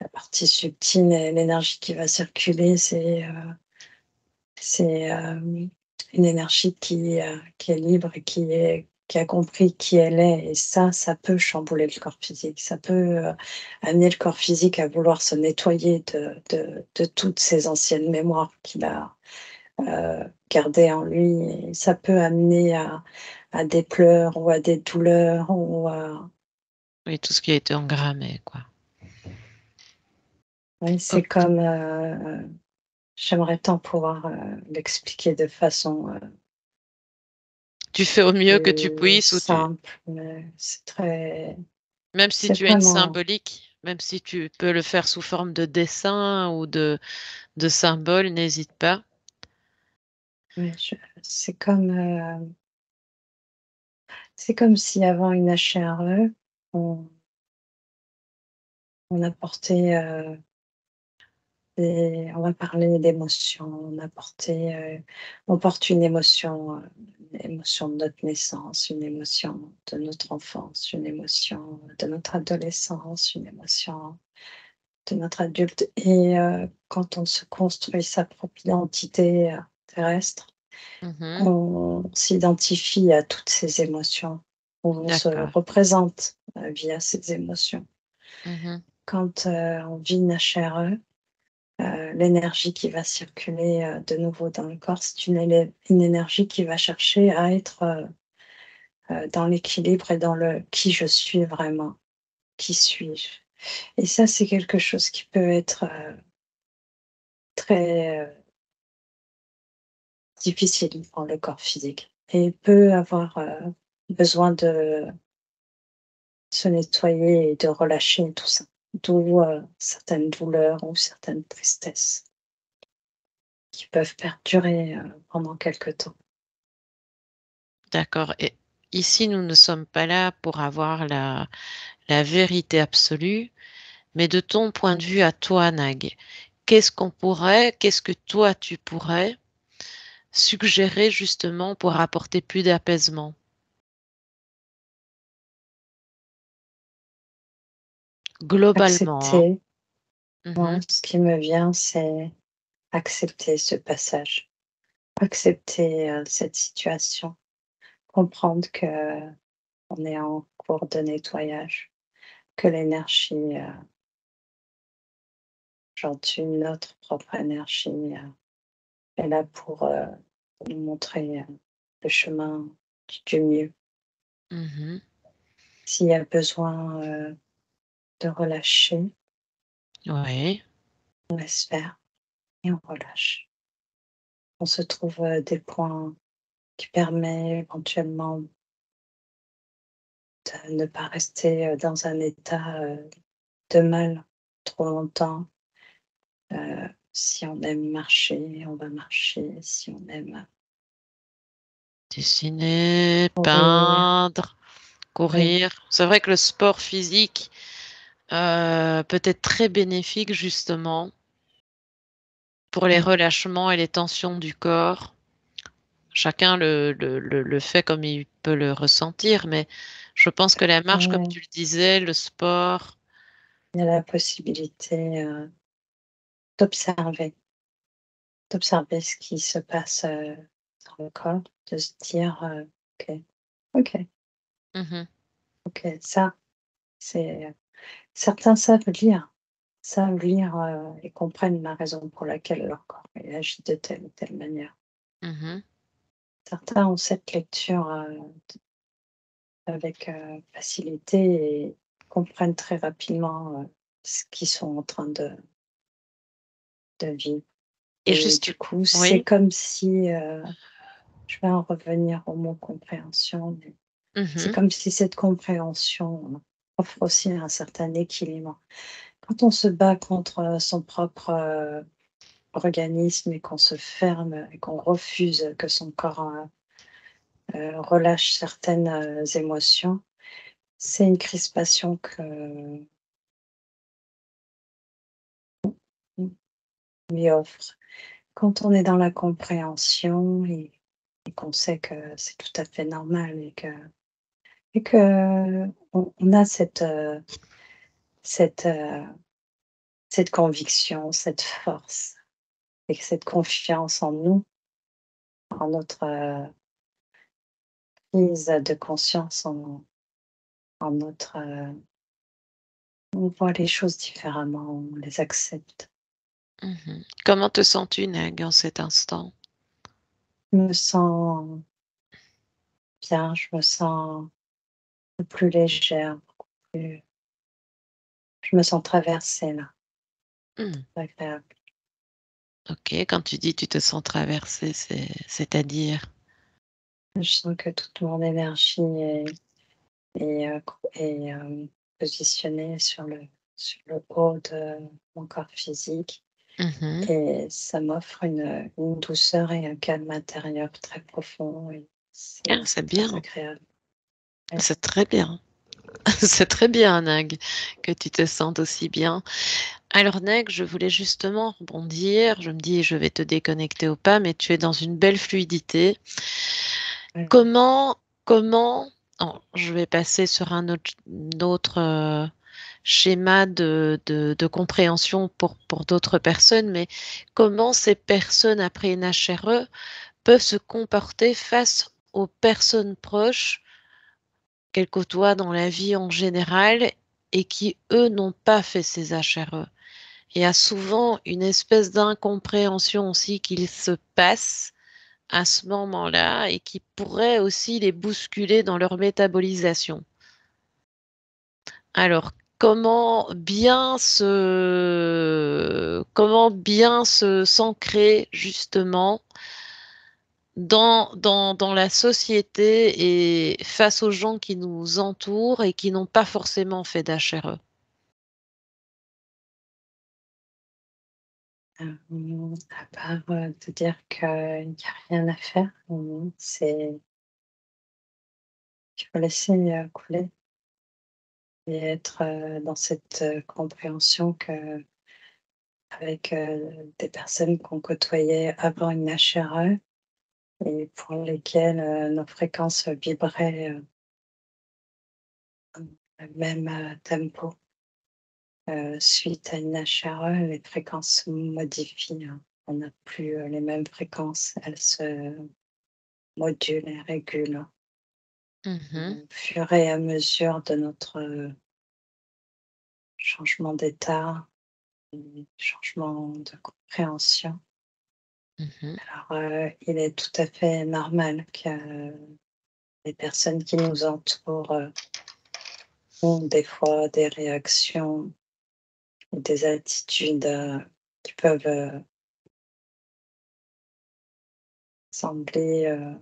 la partie subtile et l'énergie qui va circuler, c'est une énergie qui est libre et qui a compris qui elle est, et ça peut chambouler le corps physique. Ça peut, amener le corps physique à vouloir se nettoyer de toutes ces anciennes mémoires qu'il a, gardées en lui, et ça peut amener à des pleurs ou à des douleurs ou à
Oui, tout ce qui a été engrammé, quoi.
oui, c'est
OK.
comme, j'aimerais tant pouvoir, l'expliquer de façon,
Tu fais au mieux que tu puisses ou tu
simple, mais
même si
c'est
tu as une
vraiment
symbolique, même si tu peux le faire sous forme de dessin ou de symbole, n'hésite pas.
ouais, c'est comme si avant une HRE, on on a porté on va parler d'émotions, on porte une émotion de notre naissance, une émotion de notre enfance, une émotion de notre adolescence, une émotion de notre adulte et quand on se construit sa propre identité, terrestre,
Mmh.
on s'identifie à toutes ces émotions. On se
D'accord.
représente, via ces émotions.
Mmh.
Quand, on vit une HRE, l'énergie qui va circuler, de nouveau dans le corps, c'est une énergie qui va chercher à être, dans l'équilibre et dans le «qui je suis vraiment? Qui suis-je?» et ça, c'est quelque chose qui peut être, très, difficile pour le corps physique et peut avoir, besoin de se nettoyer et de relâcher tout ça. D'où, certaines douleurs ou certaines tristesses qui peuvent perdurer, pendant quelque temps.
D'accord, et ici, nous ne sommes pas là pour avoir la vérité absolue, mais de ton point
Mmh.
de vue à toi, Nag, qu'est-ce que toi tu pourrais suggérer justement pour apporter plus d'apaisement? Globalement, hein?
Accepter, moi,
Mmh.
ce qui me vient, c'est accepter ce passage, accepter, cette situation, comprendre qu'on est en cours de nettoyage, que l'énergie, genre notre propre énergie, est là pour nous montrer, le chemin du mieux.
Mmh.
S'il y a besoin, de relâcher,
Oui.
on laisse faire et on relâche. On se trouve, des points qui permet éventuellement de ne pas rester, dans un état, de mal trop longtemps. Si on aime marcher, on va marcher. Si on aime
Dessiner,
courir,
peindre,
oui,
courir. C'est vrai que le sport physique, peut être très bénéfique justement pour les
mmh,
relâchements et les tensions du corps. Chacun le fait comme il peut le ressentir, mais je pense que la marche, comme
ouais,
tu le disais, le sport.
il y a la possibilité, d'observer, d'observer ce qui se passe, dans le corps, de se dire, «OK, OK,
Mmh.
OK, ça, c'est» certains savent lire, et comprennent la raison pour laquelle leur corps réagit de telle ou telle manière.
Mmh.
Certains ont cette lecture, avec, facilité et comprennent très rapidement, ce qu'ils sont en train de vivre
Et
et
juste
du coup, c'est
oui.
comme si, je vais en revenir au mot compréhension, mais c'est
Mmh.
comme si cette compréhension offre aussi un certain équilibre. Quand on se bat contre, son propre, organisme et qu'on se ferme et qu'on refuse que son corps, relâche certaines, émotions, c'est une crispation que on lui offre. Quand on est dans la compréhension et qu'on sait que c'est tout à fait normal et que on a cette, cette conviction, cette force et cette confiance en nous, en notre, prise de conscience, en notre, on voit les choses différemment, on les accepte.
Mmh. Comment te sens-tu, Nag, en cet instant?
Je me sens bien, je me sens plus légère, plus je me sens traversée là,
Mmh.
c'est agréable.
OK, quand tu dis: «Tu te sens traversée», c'est-à-dire?
Je sens que toute mon énergie est positionnée sur le haut de mon corps physique
Mmh.
et ça m'offre une douceur et un calme intérieur très profond et
Ah,
c'est
c'est
très
bien,
agréable. Ouais.
c'est très bien. C'est très bien, Nag, que tu te sentes aussi bien. Alors, Nag, je voulais justement rebondir. Je me dis, je vais te déconnecter ou pas, mais tu es dans une belle fluidité.
Ouais.
Comment, oh, je vais passer sur autre schéma de compréhension pour d'autres personnes, mais comment ces personnes après une HRE peuvent se comporter face aux personnes proches qu'elles côtoient dans la vie en général et qui, eux, n'ont pas fait ces HRE. Il y a souvent une espèce d'incompréhension aussi qu'il se passe à ce moment-là et qui pourrait aussi les bousculer dans leur métabolisation. Alors, comment bien se s'ancrer justement dans la société et face aux gens qui nous entourent et qui n'ont pas forcément fait d'HRE.
À part, te dire qu'il n'y a rien à faire, c'est il faut laisser, couler et être, dans cette, compréhension qu'avec, des personnes qu'on côtoyait avant une HRE et pour lesquelles, nos fréquences vibraient, au même, tempo. Suite à une HRE, les fréquences modifient, hein. On n'a plus, les mêmes fréquences, elles se modulent et régulent
Mhm,
au fur et à mesure de notre, changement d'état et changement de compréhension.
mhm.
Alors, il est tout à fait normal que les personnes qui nous entourent, ont des fois des réactions ou des attitudes, qui peuvent, sembler,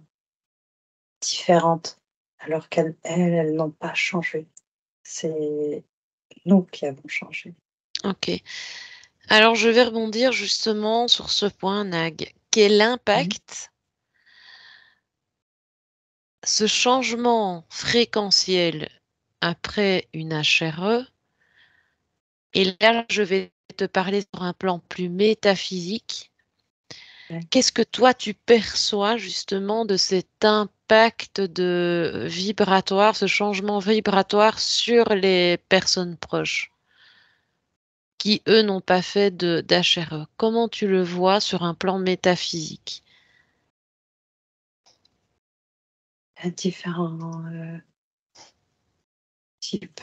différentes, alors qu'elles n'ont pas changé. C'est nous qui avons changé.
Ok. Alors, je vais rebondir justement sur ce point, Nag. Quel
Mmh.
impact ce changement fréquentiel après une HRE, et là, je vais te parler sur un plan plus métaphysique.
Ouais.
Qu'est-ce que toi tu perçois justement de cet impact de vibratoire, ce changement vibratoire sur les personnes proches qui, eux, n'ont pas fait de d'HRE? Comment tu le vois sur un plan métaphysique?
À différents, types,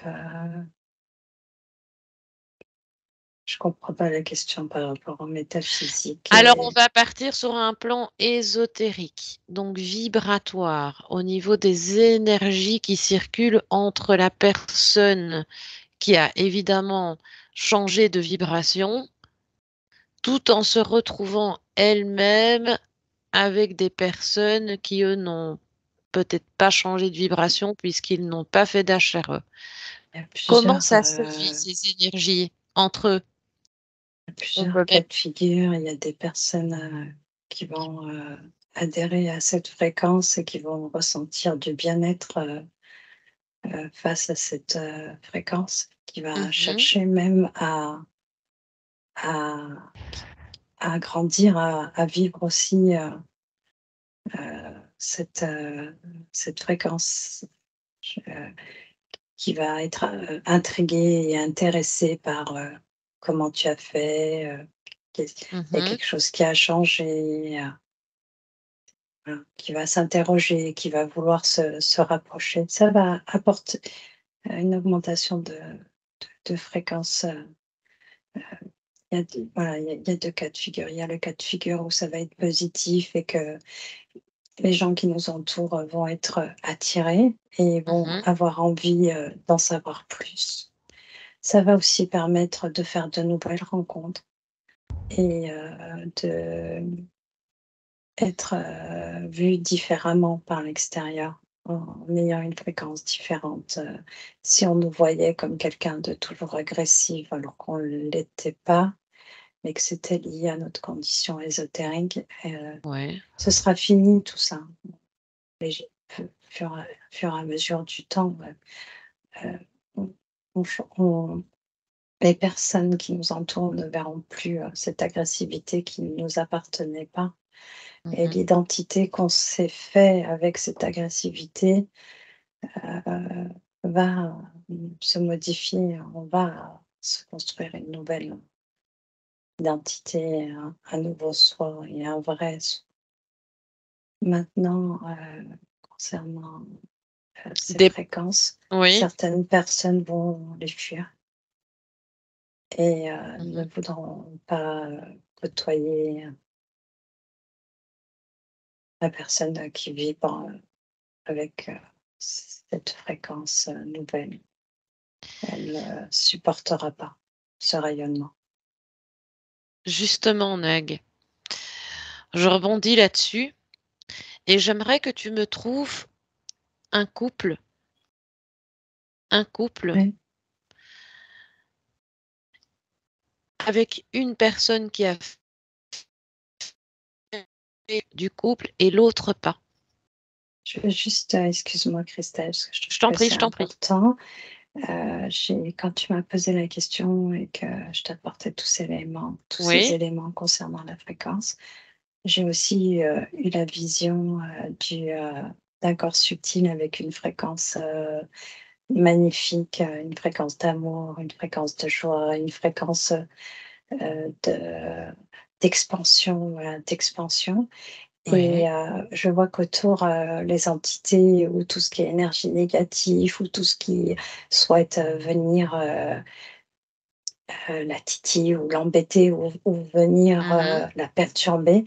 je comprends pas la question par rapport au métaphysique
Alors, on
et
va partir sur un plan ésotérique, donc vibratoire, au niveau des énergies qui circulent entre la personne qui a évidemment changé de vibration, tout en se retrouvant elle-même avec des personnes qui, eux, n'ont peut-être pas changé de vibration puisqu'ils n'ont pas fait d'HRE.
il y a
Comment
plusieurs,
ça se vit, ces énergies entre eux?
il y a
On
plusieurs
peut
cas
même...
de figure. Il y a des personnes, qui vont, adhérer à cette fréquence et qui vont ressentir du bien-être, face à cette, fréquence, qui va
Mhm,
chercher même à à grandir, à vivre aussi, cette, cette fréquence, heu, qui va être, intrigué et intéressé par, comment tu as fait, qu'est-ce il y a
mhm,
quelque chose qui a changé, voilà, qui va s'interroger, qui va vouloir se rapprocher. Ça va apporter, une augmentation de fréquence, il y a d voilà, il y a 2 cas de figure. Il y a le cas de figure où ça va être positif et que les gens qui nous entourent, vont être, attirés et vont
mhm.
avoir envie, d'en savoir plus. Ça va aussi permettre de faire de nouvelles rencontres et d'être, vu différemment par l'extérieur, en ayant une fréquence différente. Si on nous voyait comme quelqu'un de toujours agressif alors qu'on ne l'était pas, mais que c'était lié à notre condition ésotérique,
Ouais.
ce sera fini tout ça. Et fur et à mesure du temps, on on ch on les personnes qui nous entourent ne verront plus, cette agressivité qui ne nous appartenait pas et
Mmh.
l'identité qu'on s'est fait avec cette agressivité, va, se modifier. On va se construire une nouvelle identité, un nouveau soi et un vrai soi. Maintenant, concernant, ces
Des
fréquences,
Oui.
certaines personnes vont les fuir et ne
Mmh.
voudront pas, côtoyer la personne, qui vibre, avec, cette fréquence, nouvelle. Elle ne supportera pas ce rayonnement.
Justement, Nag, je rebondis là-dessus et j'aimerais que tu me trouves un couple un couple
Oui,
avec une personne qui a fait du couple et l'autre pas.
je veux juste, excuse-moi Christelle, parce que je trouve
Je t'en
que
prie,
c'est
je t'en prie.
important. J'ai quand tu m'as posé la question et que je t'apportais tous ces
Oui.
éléments concernant la fréquence, j'ai aussi, eu la vision, d'un corps subtil avec une fréquence, magnifique, une fréquence d'amour, une fréquence de joie, une fréquence, de d'expansion, voilà, d'expansion et
Oui.
je vois qu'autour, les entités ou tout ce qui est énergie négative ou tout ce qui souhaite, venir, la titiller ou l'embêter ou venir,
Mmh.
la perturber,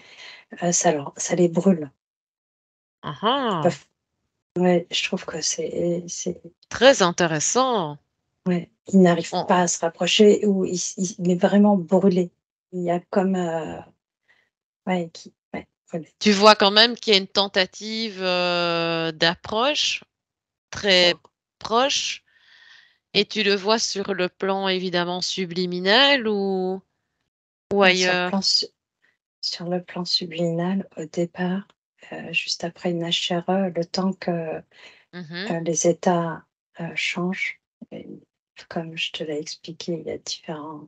ça les brûle.
Ah
Ils
ah!
peuvent Ouais, je trouve que c'est
Très intéressant.
ouais, ils n'arrivent
On
pas à se rapprocher ou il est vraiment brûlé. Il y a comme, ouais, ouais, voilà.
Tu vois quand même qu'il y a une tentative, d'approche très
Fort,
proche et
ouais.
tu le vois sur le plan évidemment subliminal ou
Sur le plan
ailleurs?
sur le plan subliminal, au départ, juste après une HRE, le temps que,
Mmh.
les états, changent et comme je te l'ai expliqué, il y a différents,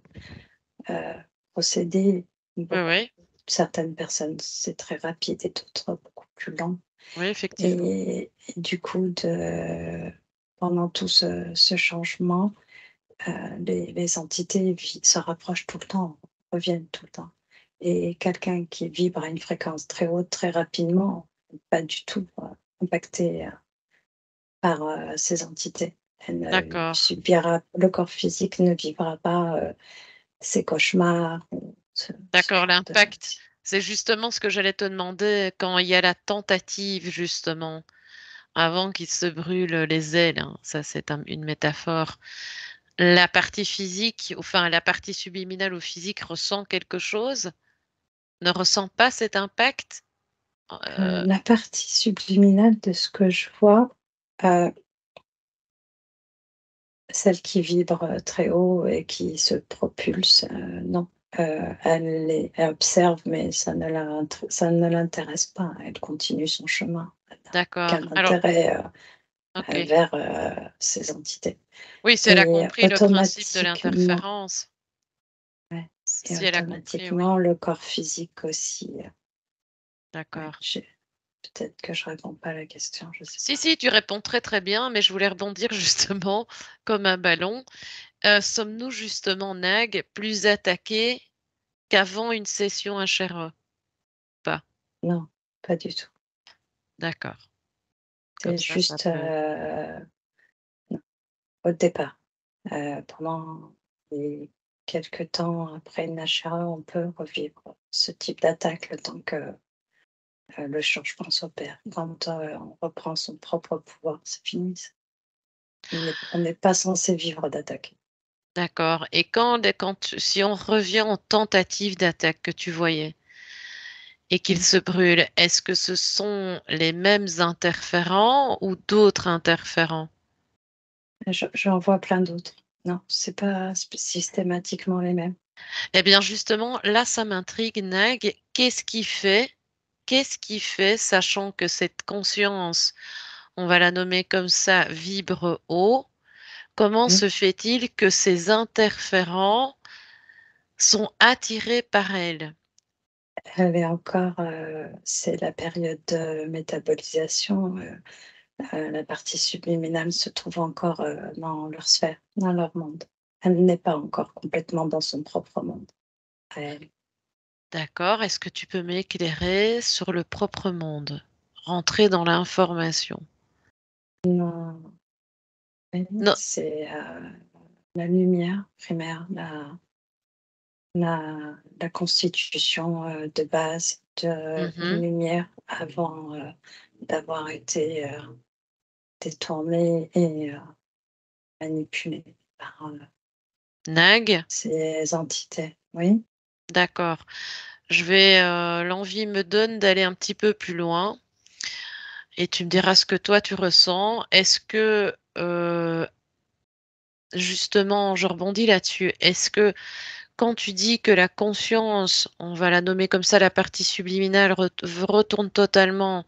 heu, procédés.
Oui,
Beaucoup
oui.
Certaines personnes, c'est très rapide et d'autres beaucoup plus lent
Oui, effectivement.
et du coup pendant tout ce changement, les entités se rapprochent tout le temps, reviennent tout le temps et quelqu'un qui vibre à une fréquence très haute très rapidement, pas du tout, impacté, par, ces entités. Elle ne
D'accord.
subira Le corps physique ne vivra pas, ces cauchemars ou ce
D'accord,
genre de
l'impact, c'est justement ce que j'allais te demander quand il y a la tentative justement, avant qu'ils se brûlent les ailes, hein, ça c'est une métaphore. La partie physique, enfin la partie subliminale ou physique ressent quelque chose? Ne ressent pas cet impact?
la partie subliminale de ce que je vois, heu, celle qui vibre, très haut et qui se propulse, non, elle observe mais ça ne l'intéresse pas. Elle continue son chemin. Elle n'a
D'accord.
aucun
Alors
intérêt,
OK.
vers, ces entités
Oui, si elle a
et
compris le principe de
automatiquement
l'interférence.
ouais et
Si elle a compris, oui.
automatiquement le corps physique aussi, ouais,
D'accord.
j'ai peut-être que je réponds pas à la question, je sais
Si,
pas.
si, tu réponds très, très bien, mais je voulais rebondir justement comme un ballon. Sommes-nous justement, Nag, plus attaqués qu'avant une session HRE? Pas.
Non, pas du tout.
D'accord. Comme
C'est
ça
juste,
peut
non, au départ. Pendant les quelque temps après une achat, on peut revivre ce type d'attaque le temps que, le changement s'opère. Quand, on reprend son propre pouvoir, c'est fini ça. On n'est pas censé vivre d'attaque.
d'accord et si on revient aux tentatives d'attaque que tu voyais et qu'ils
Mmh.
se brûlent, est-ce que ce sont les mêmes interférents ou d'autres interférents?
J'en vois plein d'autres. Non, c'est pas systématiquement les mêmes.
Eh bien, justement, là, ça m'intrigue, Nag. Qu'est-ce qui fait, sachant que cette conscience, on va la nommer comme ça, vibre haut, comment
Mmh.
se fait-il que ces interférents sont attirés par elle?
Elle est encore, c'est la période de métabolisation, la partie subliminale se trouve encore, dans leur sphère, dans leur monde. Elle n'est pas encore complètement dans son propre monde à elle.
D'accord, est-ce que tu peux m'éclairer sur le propre monde? Rentrer dans l'information.
Non,
Non.
c'est, la lumière primaire, la constitution, de base de
Mmh.
lumière avant, d'avoir été, détournée et manipulée par,
Nag?
ces entités. Oui?
D'accord. L'envie me donne d'aller un petit peu plus loin et tu me diras ce que toi tu ressens. Est-ce que, justement, je rebondis là-dessus, est-ce que quand tu dis que la conscience, on va la nommer comme ça, la partie subliminale retourne totalement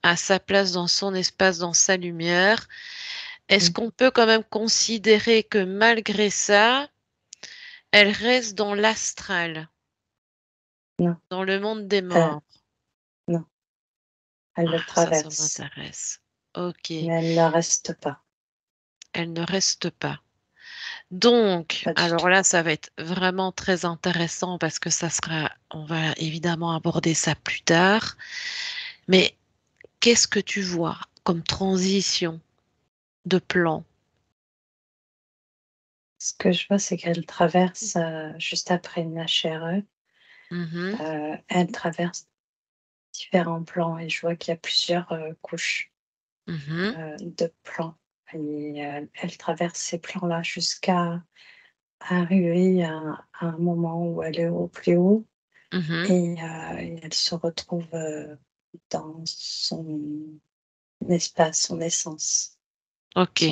à sa place dans son espace, dans sa lumière, est-ce
Mmh.
qu'on peut quand même considérer que malgré ça, elle reste dans l'astral,
Non,
dans le monde des
heu,
morts?
non, elle le
Ah, ça
traverse,
m'intéresse. OK,
mais elle ne reste pas,
elle ne reste pas. Donc,
pas du tout.
alors là, ça va être vraiment très intéressant parce que on va évidemment aborder ça plus tard. Mais qu'est-ce que tu vois comme transition de plan?
Ce que je vois, c'est qu'elle traverse, juste après une HRE,
Mmh.
elle traverse différents plans et je vois qu'il y a plusieurs, couches,
Mmh.
de plans et elle traverse ces plans-là jusqu'à arriver à un moment où elle est au plus haut
Mmh.
et elle se retrouve, dans son espace, son essence,
OK.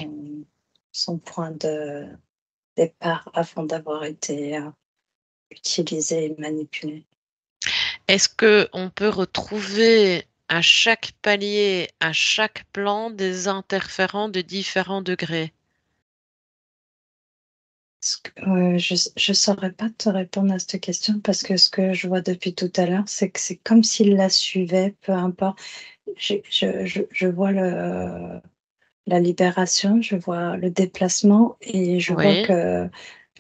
son point de départ avant d'avoir été, utilisée et manipulée.
Est-ce que on peut retrouver à chaque palier, à chaque plan, des interférents de différents degrés?
Ce que je saurais pas te répondre à cette question parce que ce que je vois depuis tout à l'heure, c'est que c'est comme s'il la suivait, peu importe. Je vois la libération, je vois le déplacement et je vois
Oui.
que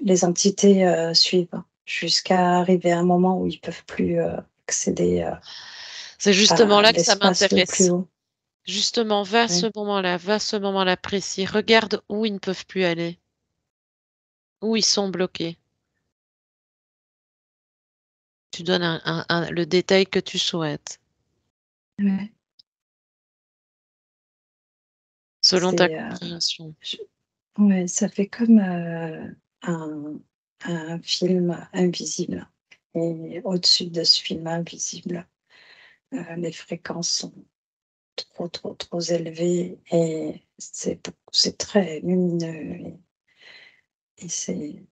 les entités, suivent jusqu'à arriver à un moment où ils peuvent plus, accéder,
C'est justement
à
là que ça
l'espace le plus
m'intéresse.
haut.
Justement, va à ce
Oui.
moment-là, va à ce moment-là précis. Regarde où ils ne peuvent plus aller, où ils sont bloqués. Tu donnes le détail que tu souhaites,
Ouais.
selon ta
C'est,
compréhension.
je ouais, ça fait comme, un film invisible et au-dessus de ce film invisible, les fréquences sont trop, trop, trop élevées et c'est très lumineux et c'est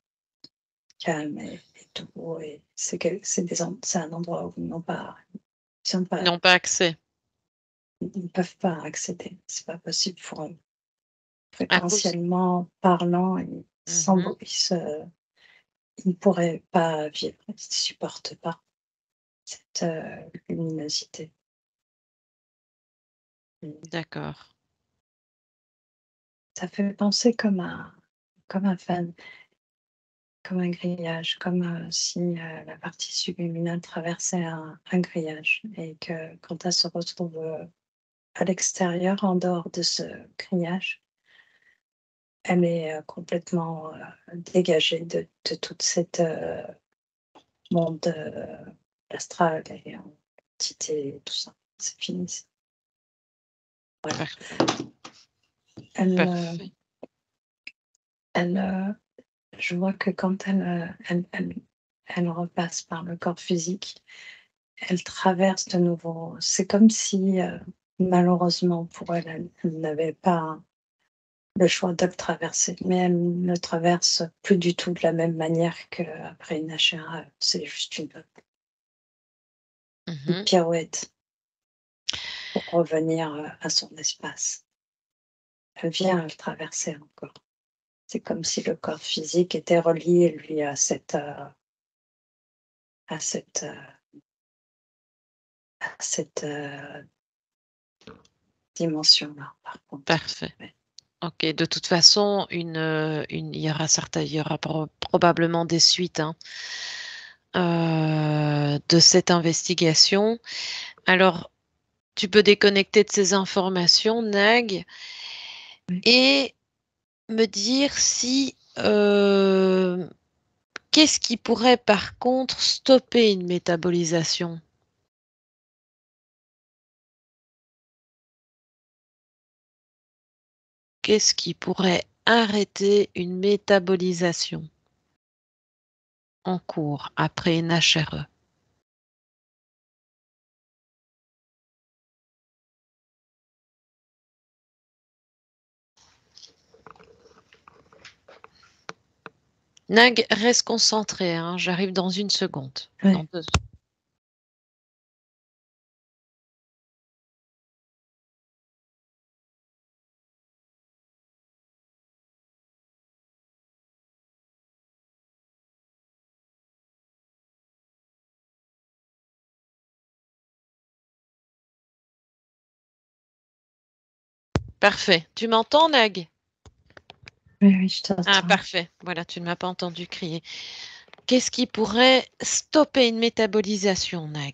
calme et doux et c'est un endroit où ils ont
Ils
pas
n'ont pas accès
ils ne peuvent pas accéder. C'est pas possible pour eux.
à cause.
Fréquentiellement parlant,
Mmh.
ils ne pourraient pas vivre, ils ne supportent pas cette, luminosité. Mmh.
D'accord.
Ça fait penser comme un fan, comme un grillage, comme, si, la partie subliminale traversait un grillage et que quand elle se retrouve, à l'extérieur, en dehors de ce grillage, elle est, complètement, dégagée de toute cette, monde, astral et entité et tout ça. C'est fini, c'est voilà.
Parfait,
Elle,
parfait.
elle, je vois que quand elle repasse par le corps physique, elle traverse de nouveau. C'est comme si, malheureusement pour elle, elle n'avait pas le choix de le traverser, mais elle ne traverse plus du tout de la même manière qu'après une HRA. C'est juste une
Mmh.
pirouette pour revenir, à son espace. Elle vient le traverser encore. C'est comme si le corps physique était relié, lui, à cette dimension-là, par contre.
Parfait.
Ouais.
Ok, de toute façon, il y aura probablement des suites hein, de cette investigation. Alors, tu peux déconnecter de ces informations, Nag,
Ouais.
et me dire si qu'est-ce qui pourrait par contre stopper une métabolisation? Qu'est-ce qui pourrait arrêter une métabolisation en cours après une HRE? Nag, reste concentré, hein, j'arrive dans une seconde. Dans
Ouais.
2. Parfait. Tu m'entends, Nag?
Oui, oui, je
Ah,
t'entends.
parfait. Voilà, tu ne m'as pas entendu crier. Qu'est-ce qui pourrait stopper une métabolisation, Nag?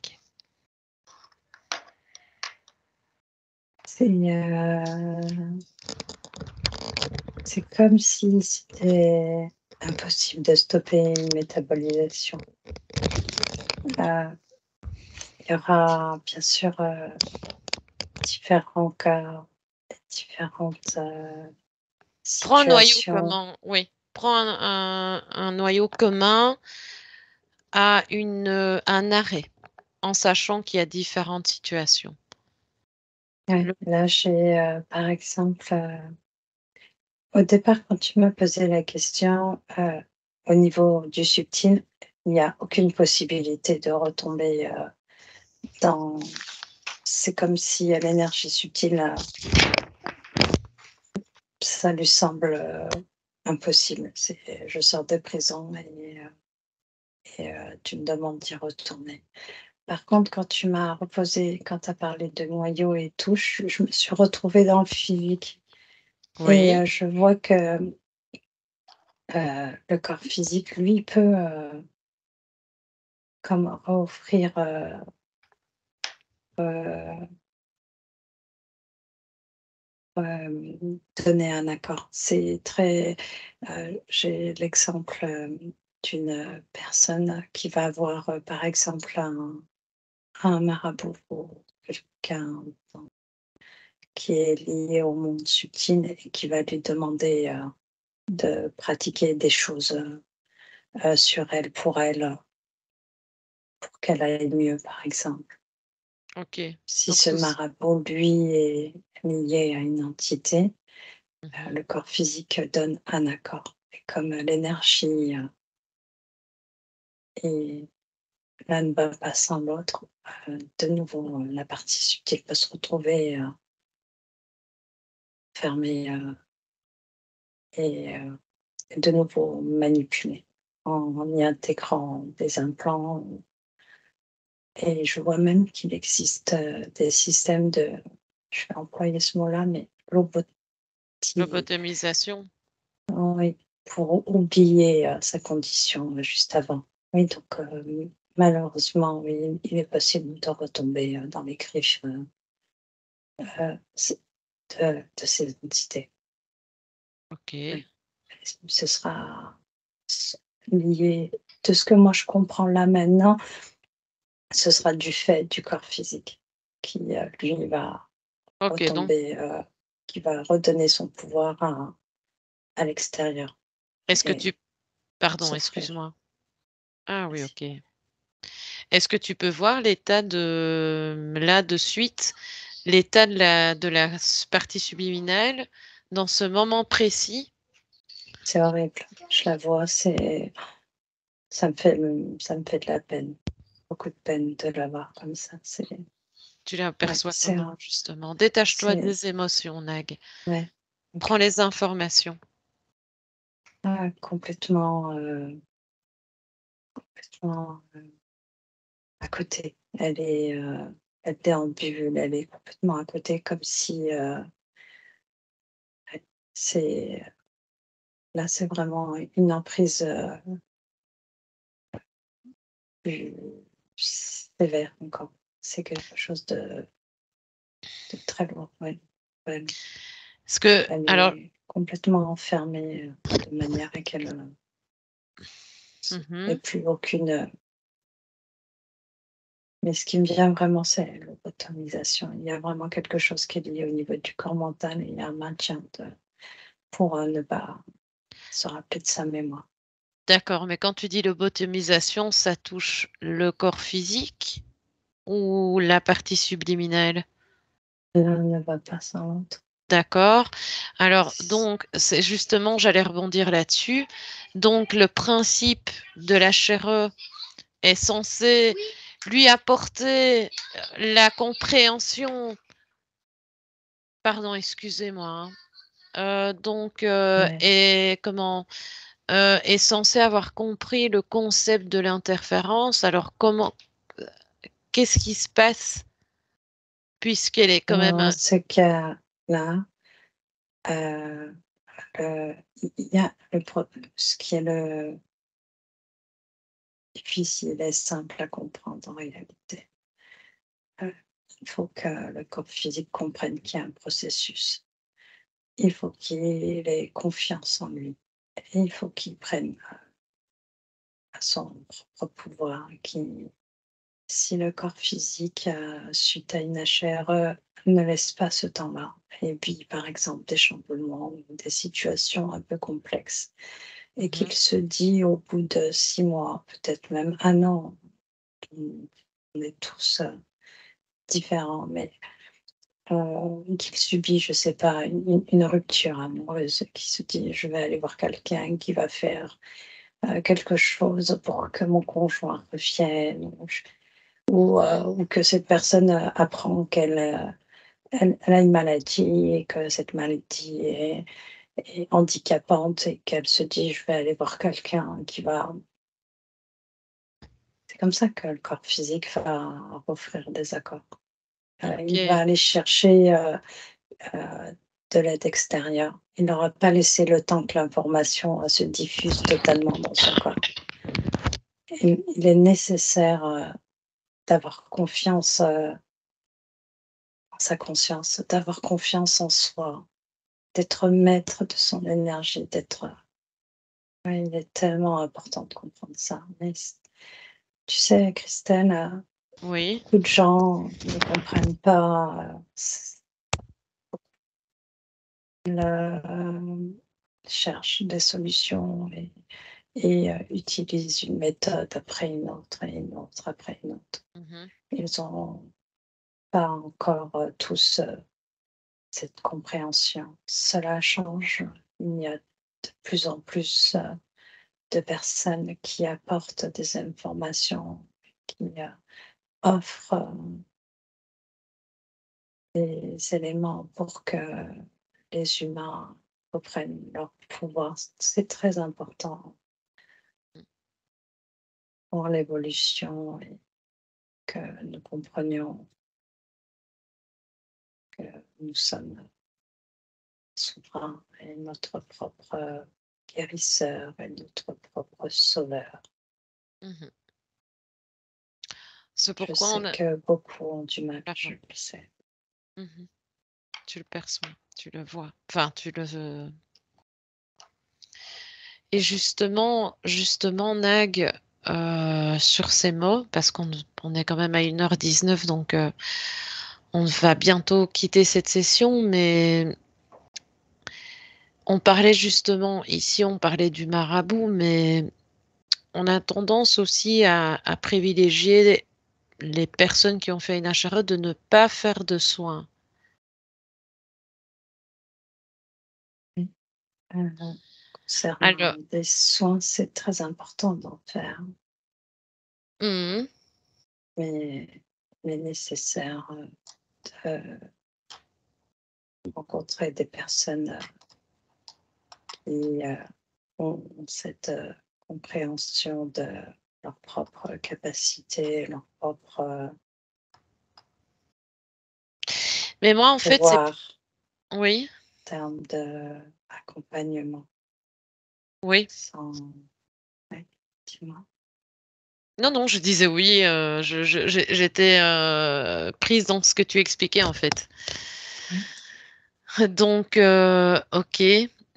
C'est comme si c'était impossible de stopper une métabolisation. Il y aura bien sûr différents cas, différentes
Prends un noyau
situations.
commun, oui. Prends un noyau commun à un arrêt, en sachant qu'il y a différentes situations.
Ouais,
Le-
là, j'ai par exemple, au départ, quand tu m'as posé la question, au niveau du subtil, il n'y a aucune possibilité de retomber dans. C'est comme si l'énergie subtile, ça lui semble impossible. Je sors de prison et tu me demandes d'y retourner. Par contre, quand tu as parlé de noyau et tout, je me suis retrouvée dans le physique et
Oui,
je vois que le corps physique, lui, peut comme offrir, donner un accord. C'est très, j'ai l'exemple d'une personne qui va avoir, par exemple, un marabout ou quelqu'un qui est lié au monde subtil et qui va lui demander de pratiquer des choses sur elle, pour qu'elle aille mieux, par exemple.
ok.
Si
Donc
ce marabout, lui, est lié à une entité,
Mhm.
le corps physique donne un accord. Et comme l'énergie et l'un ne va pas sans l'autre, de nouveau, la partie subtile peut se retrouver fermée et de nouveau manipulée en y intégrant des implants. Et je vois même qu'il existe des systèmes de, je vais employer ce mot-là, mais lobotomisation,
Lobotomisation.
oui, pour oublier sa condition juste avant. Oui, donc malheureusement, oui, il est possible de retomber dans les griffes euh, de ces entités.
Ok.
Oui. Ce sera lié, de ce que moi je comprends là maintenant, ce sera du fait du corps physique qui, lui, va
Ok, donc,
retomber, qui va redonner son pouvoir à l'extérieur
est-ce que
et
tu... Pardon,
s'offrir.
excuse-moi. Ah oui,
Vas-y.
ok. Est-ce que tu peux voir l'état de... Là, de suite, l'état de la partie subliminale dans ce moment précis?
C'est horrible. Je la vois, ça me fait de la peine, beaucoup de peine de la voir comme ça.
Tu
Ouais,
l'aperçois comment, justement? Détache-toi
c'est
des émotions, Nag.
ouais,
Prends
OK.
les informations.
Complètement, complètement, à côté. Elle déambule, elle est complètement à côté comme si, c'est là, c'est vraiment une emprise, plus sévère encore. C'est quelque chose de très lourd, ouais. Ouais,
Parce que,
elle
alors,
est complètement enfermée, de manière à qu'elle, ait plus aucune, mais ce qui me vient vraiment, c'est l'autonomisation. Il y a vraiment quelque chose qui est lié au niveau du corps mental et il y a un maintien pour, ne pas se rappeler de sa mémoire.
d'accord, mais quand tu dis lobotomisation, ça touche le corps physique ou la partie subliminale?
L'un ne va pas sans l'autre.
D'accord. Alors, donc, c'est justement, j'allais rebondir là-dessus. Donc, le principe de la HRE est censé lui apporter la compréhension. Pardon, excusez-moi, hein. Donc,
Ouais.
est censé avoir compris le concept de l'interférence. Alors, qu'est-ce qui se passe puisqu'elle est quand même
Dans ce cas-là, il y a ce qui est le difficile est simple à comprendre en réalité. Il faut que le corps physique comprenne qu'il y a un processus. Il faut qu'il ait confiance en lui et il faut qu'il prenne, à son propre pouvoir, si le corps physique, suite à une HRE, ne laisse pas ce temps-là et vit par exemple des chamboulements ou des situations un peu complexes et qu'il se dit au bout de 6 mois, peut-être même 1 an, on est tous, différents, mais qu'il subit, je sais pas, une rupture amoureuse, qui se dit: «Je vais aller voir quelqu'un qui va faire, quelque chose pour que mon conjoint revienne», ou que cette personne, apprend qu'elle, elle a une maladie et que cette maladie est handicapante et qu'elle se dit: «Je vais aller voir quelqu'un qui va». C'est comme ça que le corps physique va offrir des accords. Il va
OK.
aller chercher, de l'aide extérieure. Il n'aura pas laissé le temps que l'information, se diffuse totalement dans son corps. Il est nécessaire, d'avoir confiance, en sa conscience, d'avoir confiance en soi, d'être maître de son énergie, d'être, ouais, il est tellement important de comprendre ça. Mais tu sais, Christelle,
Oui.
beaucoup de gens ne comprennent pas, cherchent des solutions et utilisent une méthode après une autre et une autre après une autre.
Mmh.
Ils ont pas encore, tous, cette compréhension. Cela change. Il y a de plus en plus, de personnes qui apportent des informations, qui, offrent, des éléments pour que les humains reprennent leur pouvoir. C'est très important pour l'évolution et que nous comprenions que nous sommes souverains et notre propre guérisseur et notre propre sauveur.
Mmh. C'est
Je
pourquoi
sais
on a
que beaucoup ont du mal, je
pardon.
le sais.
Mmh. Tu le perçois, tu le vois, enfin tu le et justement Nag, sur ces mots, parce qu'on est quand même à 1h19 donc on va bientôt quitter cette session, mais on parlait justement ici, on parlait du marabout, mais on a tendance aussi à privilégier les personnes qui ont fait une HRE de ne pas faire de soins.
Oui. Concernant
Alors
des soins, c'est très important d'en faire,
mmh
mais il est nécessaire, de rencontrer des personnes, qui, ont cette compréhension de leur propre capacité, leur propre
Mais moi, en fait, c'est...
pouvoir
Oui,
en termes d'accompagnement.
oui.
Sans... Ouais, dis-moi.
Non, non, je disais oui. J'étais prise dans ce que tu expliquais, en fait.
Oui.
Donc, ok.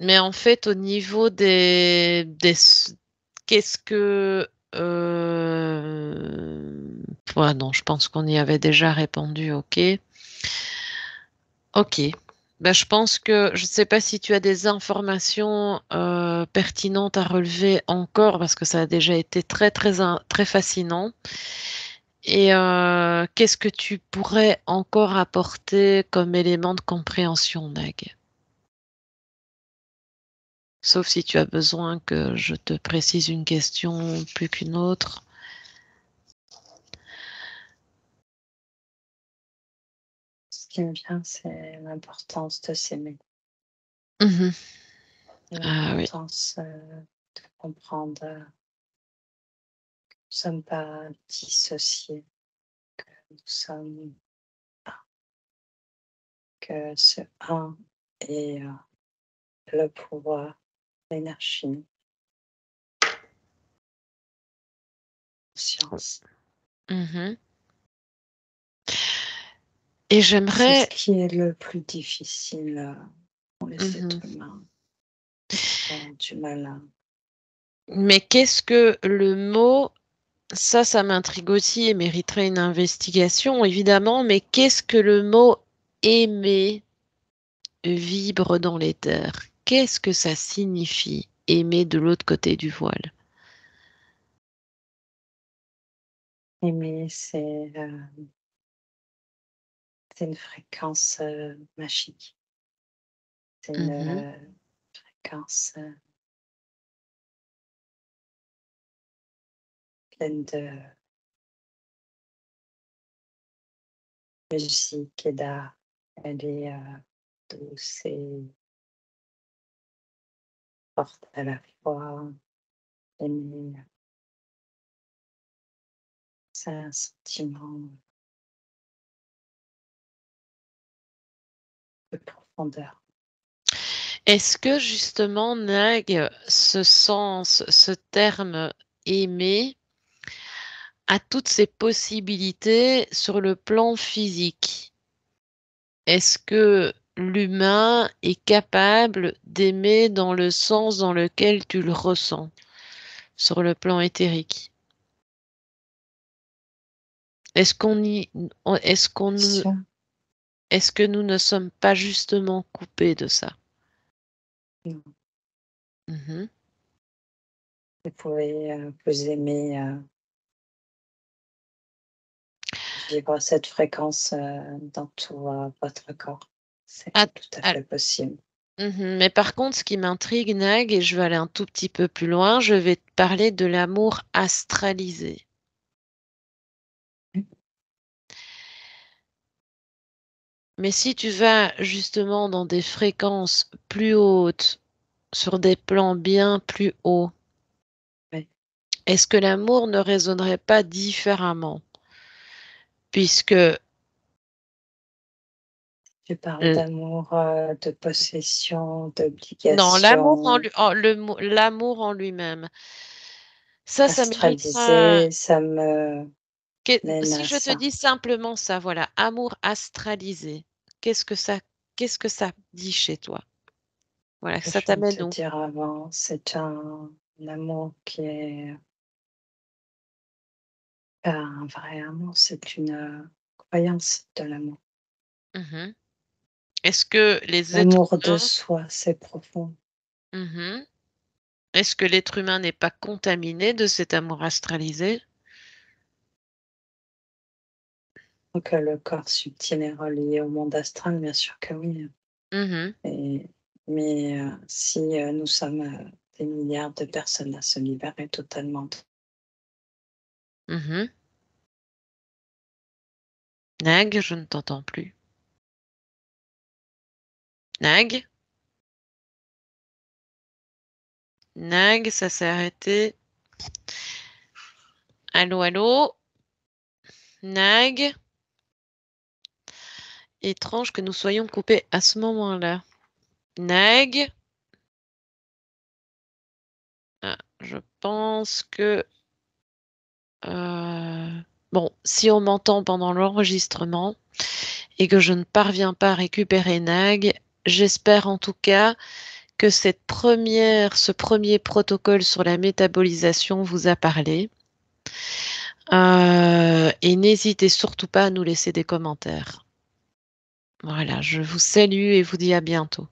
Mais en fait, au niveau qu'est-ce que... ouais, non, je pense qu'on y avait déjà répondu, ok. Ok. Ben, je pense que je ne sais pas si tu as des informations pertinentes à relever encore, parce que ça a déjà été très, très, très fascinant. Et qu'est-ce que tu pourrais encore apporter comme élément de compréhension, Nag? Sauf si tu as besoin que je te précise une question plus qu'une autre.
Ce qui me vient, c'est l'importance de s'aimer,
Mhm. Ah oui.
l'importance de comprendre que nous ne sommes pas dissociés, que nous sommes un, que ce un est le pouvoir, l'énergie, la conscience.
Mhm. Et
C'est ce
j'aimerais...
qui est le plus difficile pour les
Mhm.
êtres humains qui ont du mal à...
Mais qu'est-ce que le mot... Ça m'intrigue aussi et mériterait une investigation, évidemment, mais qu'est-ce que le mot aimer vibre dans l'éther? Qu'est-ce que ça signifie, aimer de l'autre côté du voile?
Aimer, c'est une fréquence magique, c'est une
Mhm.
fréquence pleine de musique et d'art. Elle est douce et forte à la fois. Aimer, c'est un sentiment de profondeur.
Est-ce que justement, Nag, ce sens, ce terme aimer, a toutes ses possibilités sur le plan physique? Est-ce que l'humain est capable d'aimer dans le sens dans lequel tu le ressens, sur le plan éthérique? Est-ce qu'on y, est-ce
Bien
qu'on,
sûr,
est-ce que nous ne sommes pas justement coupés de ça?
non.
Mhm.
Vous aimer vivre cette fréquence dans tout votre corps. C'est
Ah,
tout à
ah,
fait possible.
mhm. Mais par contre, ce qui m'intrigue, Nag, et je vais aller un tout petit peu plus loin, je vais te parler de l'amour astralisé. Mais si tu vas justement dans des fréquences plus hautes, sur des plans bien plus hauts,
Oui.
est-ce que l'amour ne résonnerait pas différemment? Puisque
Tu parles
l-
d'amour, de possession,
non, l'amour en
d'obligation,
lui, l'amour en lui-même, ça méritera.
astralisé, ça me mène
Si
à
je te
ça.
dis simplement ça, voilà, amour astralisé, qu'est-ce que ça, qu'est-ce que ça dit chez toi? Voilà,
Je
ça
viens de
t'amène
te
où?
dire avant, c'est un amour qui est pas un vrai amour, c'est une croyance de l'amour.
Mhm. Est-ce que les êtres
L'amour de
humains,
soi, c'est profond.
Mhm. Est-ce que l'être humain n'est pas contaminé de cet amour astralisé?
Donc le corps subtil est relié au monde astral, bien sûr que oui.
Mhm.
Et mais si, nous sommes, des milliards de personnes à se libérer totalement de...
Mhm. Nag, je ne t'entends plus. Nag? Nag, ça s'est arrêté. Allô, allô? Nag? Étrange que nous soyons coupés à ce moment-là. Nag? Ah, je pense que... Bon, si on m'entend pendant l'enregistrement et que je ne parviens pas à récupérer Nag, j'espère en tout cas que ce premier protocole sur la métabolisation vous a parlé. Et n'hésitez surtout pas à nous laisser des commentaires. Voilà, je vous salue et vous dis à bientôt.